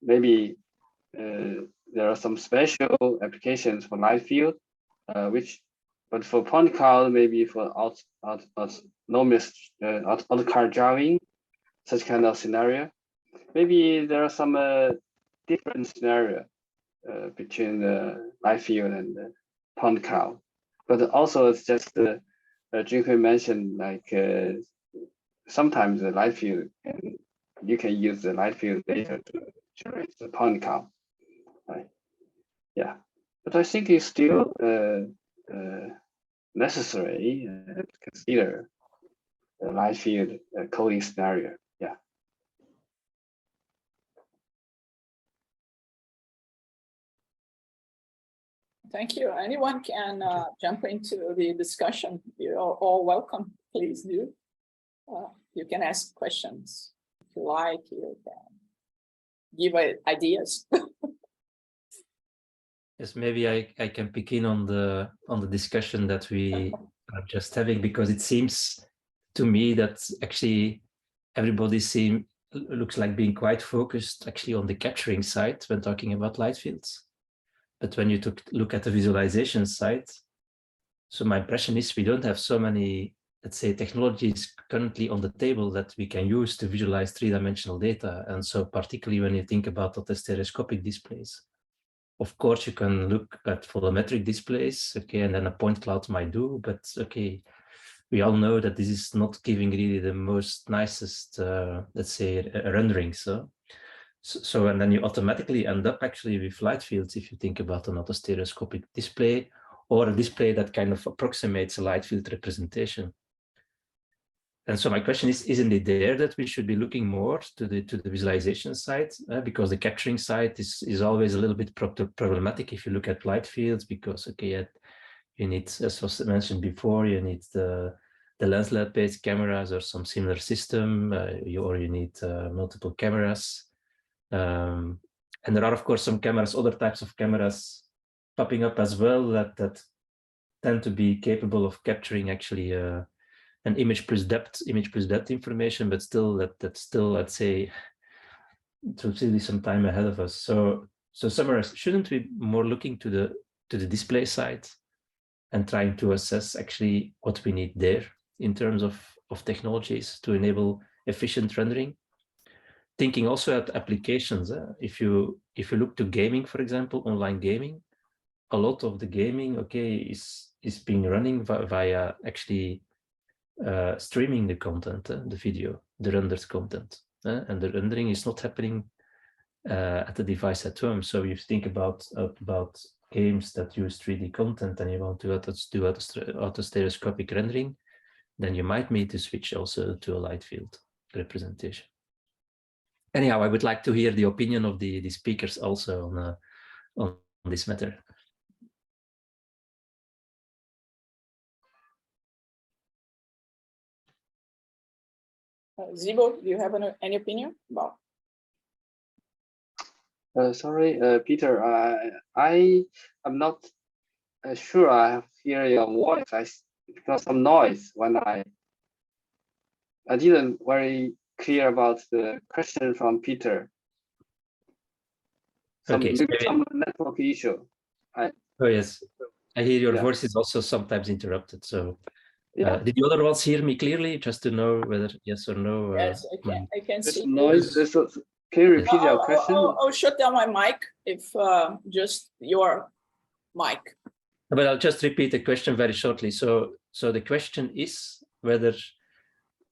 Maybe there are some special applications for light field, but for point cloud, maybe for autonomous car driving, such kind of scenario. Maybe there are some different scenario between the light field and the point cloud. But also it's just Junhui mentioned, like sometimes the light field you can use the light field data to generate the point cloud. Right? Yeah, but I think it's still necessary to consider the light field coding scenario. Yeah. Thank you. Anyone can jump into the discussion. You're all welcome. Please do. You can ask questions if you like. You can give ideas. Yes, maybe I can begin on the discussion that we are just having, because it seems to me that actually everybody looks like being quite focused actually on the capturing side when talking about light fields. But when you look at the visualization side, so my impression is we don't have so many, let's say, technologies currently on the table that we can use to visualize three-dimensional data. And so particularly when you think about the stereoscopic displays, of course, you can look at volumetric displays, okay, and then a point cloud might do, but okay, we all know that this is not giving really the most nicest, let's say, rendering. So, and then you automatically end up actually with light fields if you think about an autostereoscopic display or a display that kind of approximates a light field representation. And so my question is, isn't it there that we should be looking more to the visualization side? Because the capturing side is always a little bit problematic if you look at light fields, because okay, you need, as was mentioned before, you need the lens-based cameras or some similar system, or you need multiple cameras. And there are, of course, some cameras, other types of cameras popping up as well that tend to be capable of capturing actually an image plus depth information, but still that's still, let's say, to really some time ahead of us. So summarize, shouldn't we more looking to the display side and trying to assess actually what we need there in terms of technologies to enable efficient rendering? Thinking also at applications, if you look to gaming, for example, online gaming, a lot of the gaming, okay, is being running via actually streaming the content, the video, the rendered content, and the rendering is not happening at the device at home. So if you think about games that use 3D content and you want to do autostereoscopic rendering, then you might need to switch also to a light field representation. Anyhow, I would like to hear the opinion of the speakers also on this matter. Zibo, do you have any opinion about? Sorry, Peter, I am not sure I hear your voice. Because some noise when I didn't very clear about the question from Peter. Some network issue. Oh yes, I hear your voice is also sometimes interrupted. So did the other ones hear me clearly? Just to know whether yes or no. Yes, I can see noise. Can you repeat your question? I'll shut down my mic if just your mic. But I'll just repeat the question very shortly. So the question is whether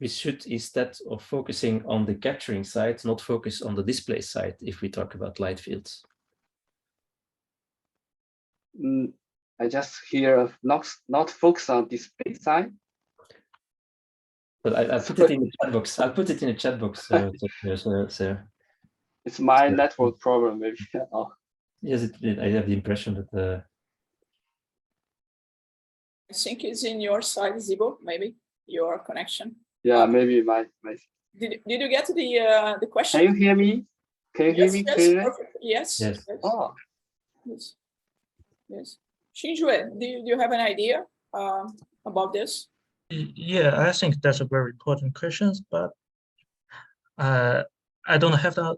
we should, instead of focusing on the capturing side, not focus on the display side if we talk about light fields. I just hear not focus on display side. But I'll put it in the chat box. I'll put it in the chat box. So it's my network problem, maybe. Oh. Yes, I have the impression that. I think it's in your side, Zibo, maybe your connection. Yeah, maybe my. Did you get the question? Can you hear me? Can you hear me clearly? Yes. Yes. Oh. Yes. Xinjue, do you have an idea about this? Yeah, I think that's a very important question, but I don't have the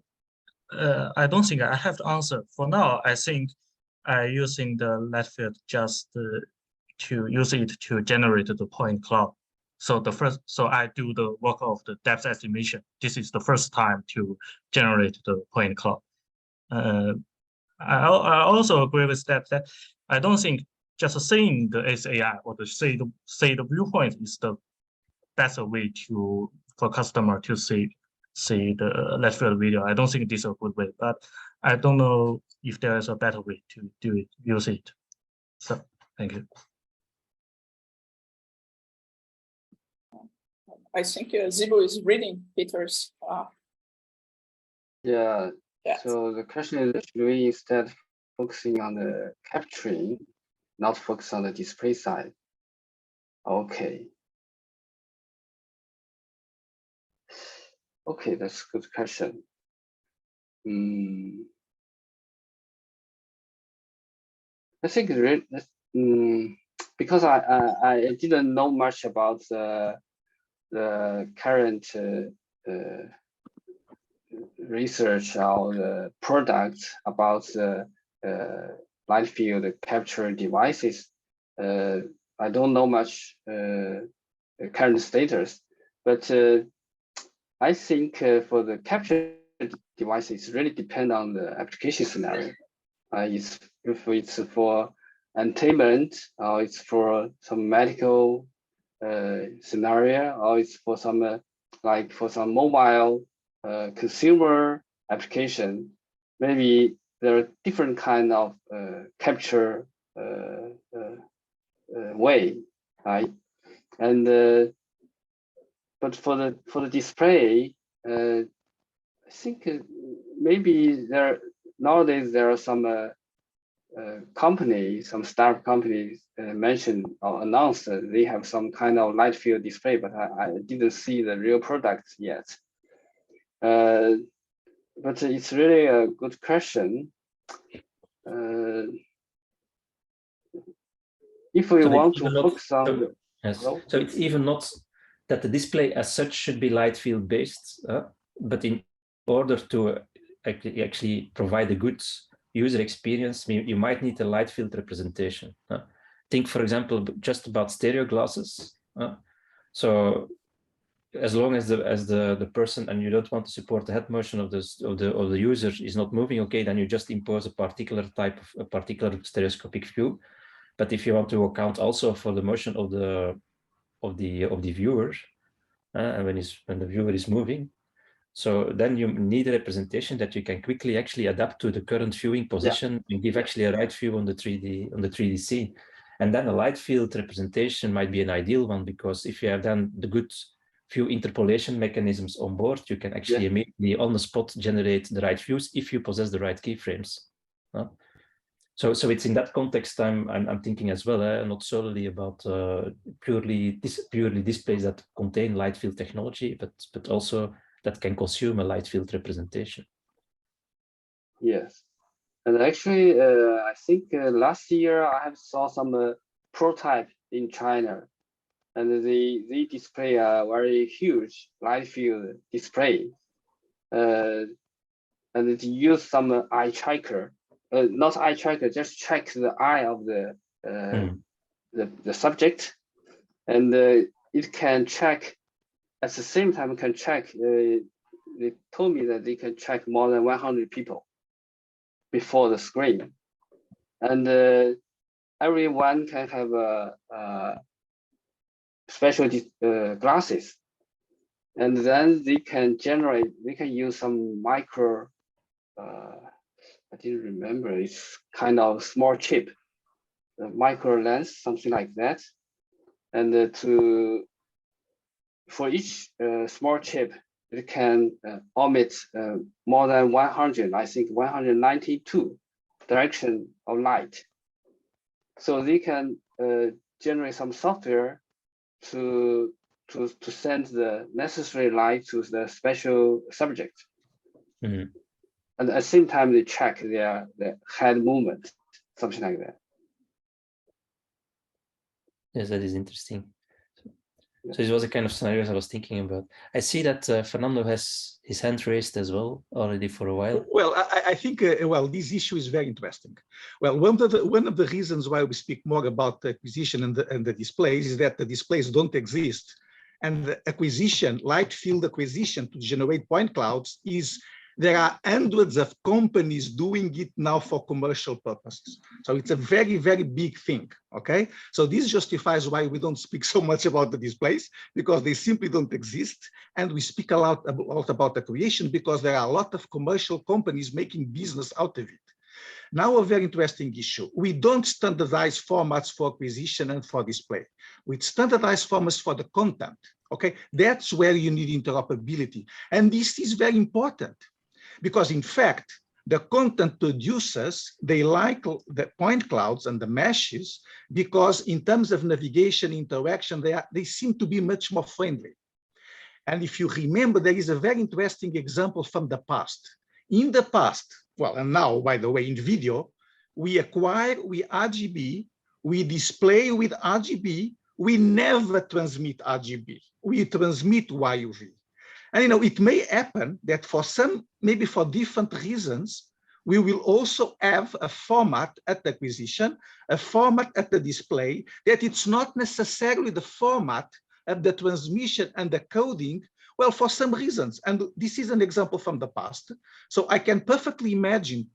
I don't think I have the answer for now. I think using the light field just to use it to generate the point cloud. So I do the work of the depth estimation. This is the first time to generate the point cloud. I also agree with that I don't think just seeing the SAI or say the viewpoint is the best way for customer to see the left field video. I don't think this is a good way, but I don't know if there is a better way to use it. So thank you. I think Zibo is reading Peter's. Yeah. Yes. So the question is, should we instead focusing on the capturing, not focus on the display side? Okay. Okay, that's a good question. I think because I didn't know much about the current research or the products about the light field capture devices. I don't know much current status, but I think for the capture devices, really depend on the application scenario. If it's for entertainment, or it's for some medical scenario, or it's for some like for some mobile consumer application, maybe there are different kind of capture way, right? And but for the display, I think maybe nowadays there are some companies, some startup companies mentioned or announced that they have some kind of light field display, but I didn't see the real product yet. But it's really a good question. If we want to focus on, so it's even not that the display as such should be light field based, but in order to actually provide a good user experience, you might need a light field representation. Think, for example, just about stereo glasses. So as long as the person, and you don't want to support the head motion of the user is not moving, okay, then you just impose a particular type of a particular stereoscopic view. But if you want to account also for the motion of the viewer, and when the viewer is moving, so then you need a representation that you can quickly actually adapt to the current viewing position and give actually a right view on the 3D scene. And then a light field representation might be an ideal one, because if you have then the good view interpolation mechanisms on board, you can actually immediately on the spot generate the right views if you possess the right keyframes. So it's in that context I'm thinking as well, not solely about purely displays that contain light field technology, but also that can consume a light field representation. Yes, and actually, I think last year I have saw some prototype in China, and they display a very huge light field display, and it use some eye tracker. Not eye tracker, just check the eye of the subject, and it can check at the same time. Can check. They told me that they can check more than 100 people before the screen, and everyone can have a special glasses, and then they can generate. They can use some micro. I didn't remember, it's kind of small chip, micro lens, something like that. And for each small chip, it can emit more than 100, I think 192 direction of light. So they can generate some software to send the necessary light to the special subject. Mm-hmm. And at the same time, they check their head movement, something like that. Yes, that is interesting. So this was a kind of scenarios I was thinking about. I see that Fernando has his hand raised as well already for a while. Well, I think, well, this issue is very interesting. Well, one of the reasons why we speak more about the acquisition and the displays is that the displays don't exist. And the acquisition, light field acquisition to generate point clouds there are hundreds of companies doing it now for commercial purposes. So it's a very, very big thing, okay? So this justifies why we don't speak so much about the displays, because they simply don't exist. And we speak a lot about the creation because there are a lot of commercial companies making business out of it. Now, a very interesting issue. We don't standardize formats for acquisition and for display. We standardize formats for the content, okay? That's where you need interoperability. And this is very important. Because in fact, the content producers, they like the point clouds and the meshes because in terms of navigation, interaction, they seem to be much more friendly. And if you remember, there is a very interesting example from the past. In the past, well, and now, by the way, in video, we acquire with RGB, we display with RGB, we never transmit RGB, we transmit YUV. And it may happen that for some, maybe for different reasons, we will also have a format at the acquisition, a format at the display, that it's not necessarily the format of the transmission and the coding, well, for some reasons. And this is an example from the past. So I can perfectly imagine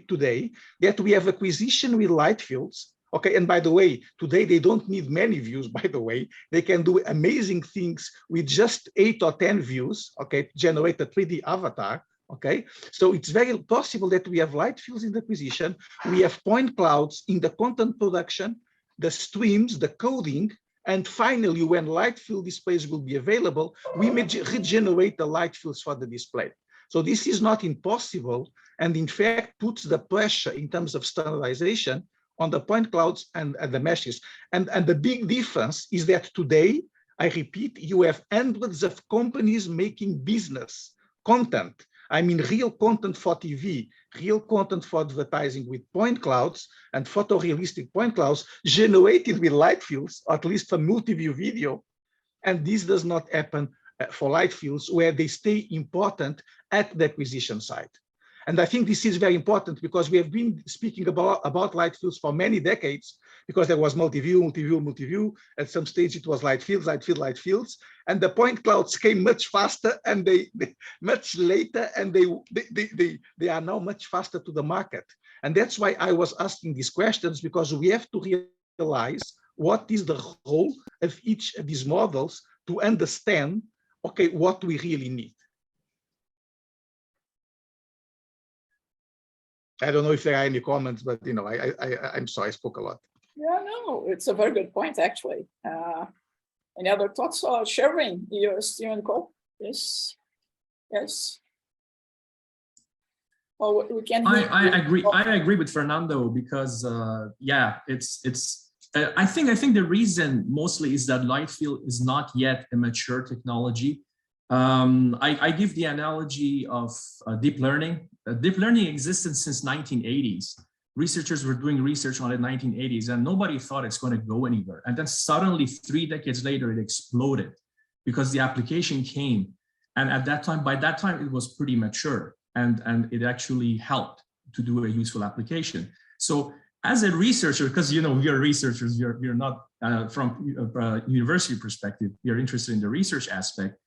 today that we have acquisition with light fields. Okay, and by the way, today they don't need many views, by the way. They can do amazing things with just 8 or 10 views, okay, generate a 3D avatar, okay? So it's very possible that we have light fields in the acquisition, we have point clouds in the content production, the streams, the coding, and finally, when light field displays will be available, we may regenerate the light fields for the display. So this is not impossible, and in fact, puts the pressure in terms of standardization on the point clouds and the meshes. And the big difference is that today, I repeat, you have hundreds of companies making business content. I mean, real content for TV, real content for advertising with point clouds and photorealistic point clouds generated with light fields, at least for multi-view video. And this does not happen for light fields where they stay important at the acquisition site. And I think this is very important because we have been speaking about light fields for many decades because there was multi-view, multi-view, multi-view. At some stage, it was light fields, light field, light fields. And the point clouds came much faster and they much later, and they are now much faster to the market. And that's why I was asking these questions, because we have to realize what is the role of each of these models to understand, okay, what we really need. I don't know if there are any comments, but I'm sorry, I spoke a lot. Yeah, no, it's a very good point, actually. Any other thoughts? Sherwin, you're still in the call? Yes. Yes. Well, we can. I agree. I agree with Fernando because yeah, I think the reason mostly is that light field is not yet a mature technology. I give the analogy of deep learning. Deep learning existed since 1980s. Researchers were doing research on it in the 1980s, and nobody thought it's going to go anywhere. And then suddenly, 3 decades later, it exploded because the application came. And at that time, by that time, it was pretty mature, and it actually helped to do a useful application. So as a researcher, because we are researchers, we're not from a university perspective, we are interested in the research aspect.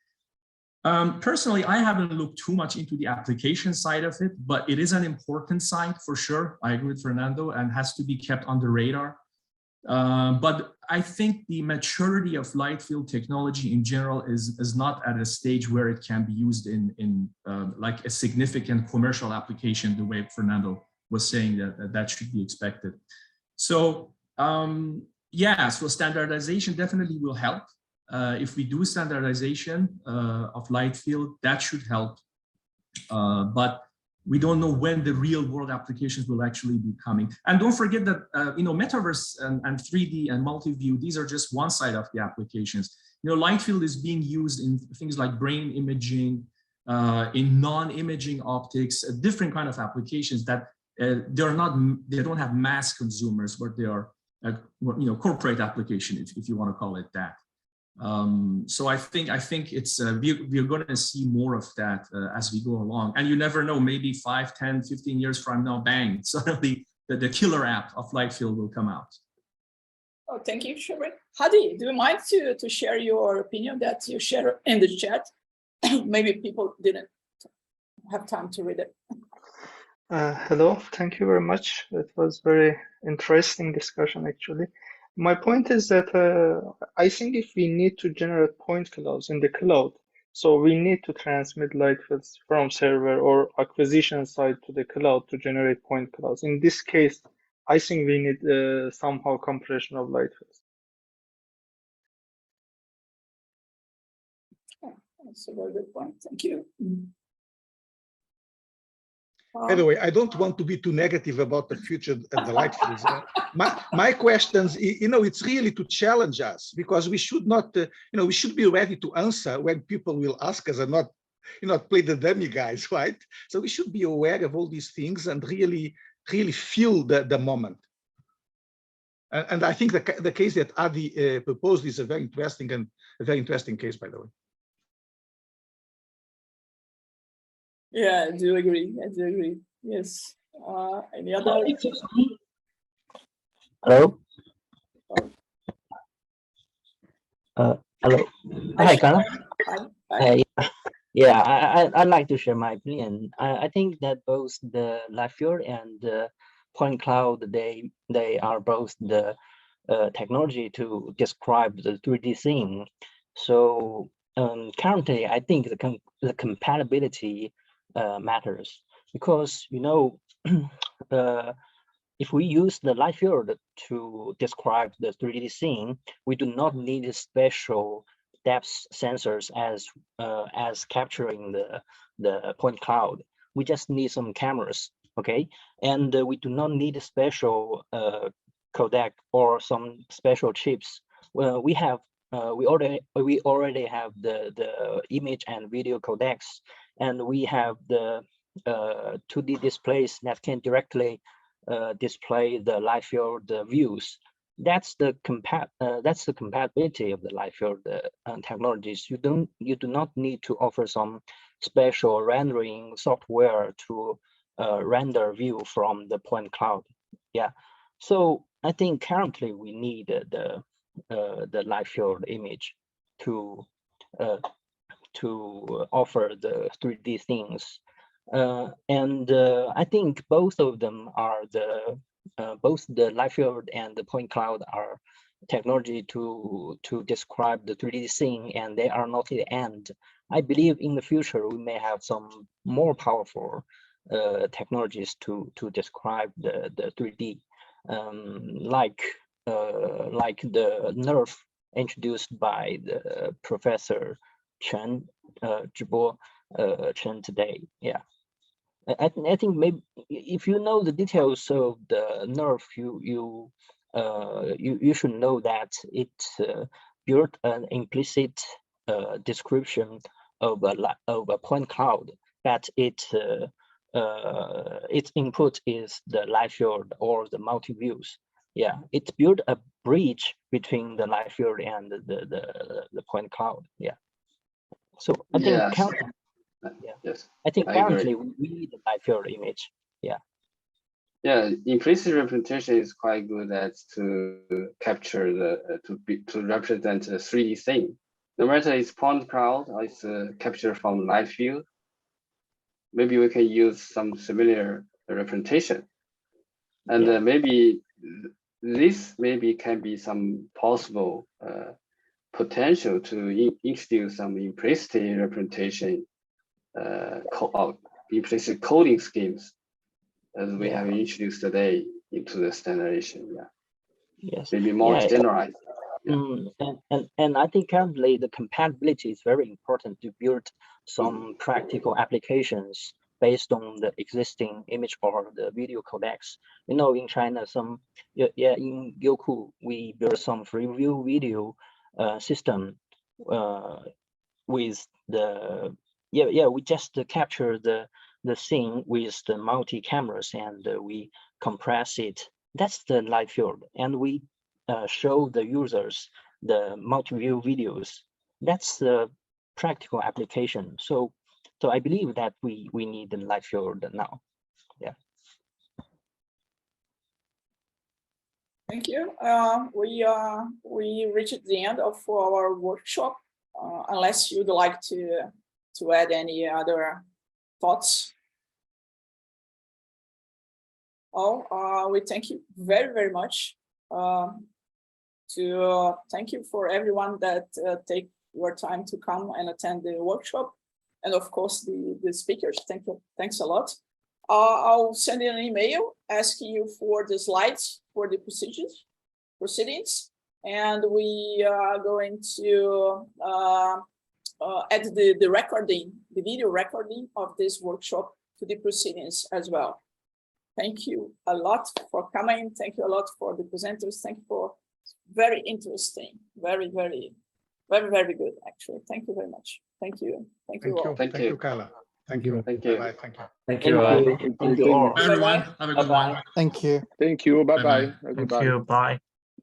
Personally, I haven't looked too much into the application side of it, but it is an important side for sure. I agree with Fernando, and has to be kept on the radar. But I think the maturity of light field technology in general is not at a stage where it can be used in like a significant commercial application, the way Fernando was saying that should be expected. So yeah, so standardization definitely will help. If we do standardization of light field, that should help. But we don't know when the real world applications will actually be coming. And don't forget that metaverse and 3D and multi-view, these are just one side of the applications. Light field is being used in things like brain imaging, in non-imaging optics, different kind of applications that they don't have mass consumers, but they are corporate application, if you want to call it that. So I think it's we're going to see more of that as we go along, and you never know, maybe 5, 10, 15 years from now, bang, suddenly the killer app of light field will come out. Oh, thank you, Sherwin. Hadi, do you mind to share your opinion that you share in the chat? Maybe people didn't have time to read it. Hello, thank you very much. It was very interesting discussion actually. My point is that I think if we need to generate point clouds in the cloud, so we need to transmit light fields from server or acquisition side to the cloud to generate point clouds. In this case, I think we need somehow compression of light fields. That's a very good point. Thank you. By the way, I don't want to be too negative about the future of the light fields. My questions, it's really to challenge us, because we should not, we should be ready to answer when people will ask us and not play the dummy guys, right? So we should be aware of all these things and really feel the moment. And I think the case that Adi proposed is a very interesting case, by the way. Yeah, I do agree. Yes. Any other? Hello. Hello. Hi, Carla. Hi. Yeah, I'd like to share my opinion. I think that both the light field and the point cloud, they are both the technology to describe the 3D scene. So currently, I think the compatibility matters, because if we use the light field to describe the 3D scene, we do not need special depth sensors as capturing the point cloud. We just need some cameras, okay? And we do not need a special codec or some special chips. Well, we already have the image and video codecs, and we have the 2D displays that can directly display the light field views. That's the compatibility of the light field technologies. You do not need to offer some special rendering software to render view from the point cloud. Yeah, so I think currently we need the light field image to offer the 3D things. And I think both of them are both the light field and the point cloud are technology to describe the 3D scene, and they are not the end. I believe in the future we may have some more powerful technologies to describe the 3D, like the nerve introduced by the Professor Chen, Chen today. Yeah, I think maybe if you know the details of the nerve, you should know that it built an implicit description of a point cloud, that its input is the light field or the multi views. Yeah, it built a bridge between the light field and the point cloud. Yeah. So I think yes, I think currently we need the light field image. Yeah. Yeah, implicit representation is quite good at to capture to represent the 3D thing. No matter it's point cloud or it's captured from light field, maybe we can use some similar representation, and maybe this can be some possible potential to introduce some implicit representation, implicit coding schemes, as we have introduced today into the standardization. Yeah. Yes. Maybe more generalized. And I think currently the compatibility is very important to build some practical applications based on the existing image or the video codecs. In China, in Youku, we built some free view video system with we just capture the scene with the multi cameras, and we compress it. That's the light field, and we show the users the multi-view videos. That's the practical application. So I believe that we need the live field now. Yeah. Thank you. We reached the end of our workshop. Unless you'd like to add any other thoughts. We thank you very, very much. Thank you for everyone that take your time to come and attend the workshop, and of course the speakers. Thanks a lot. I'll send you an email asking you for the slides for the proceedings, and we are going to add the video recording of this workshop to the proceedings as well. Thank you a lot for coming. Thank you a lot for the presenters. Thank you for very interesting, very, very, very, very good, actually. Thank you very much. Thank you. Thank you all. Thank you, Carla. Thank you. Thank you. Bye. Thank you. Thank you all. Thank you all. Bye, everyone. Have a good one. Thank you. Thank you. Bye-bye. Bye-bye. Thank you. Bye.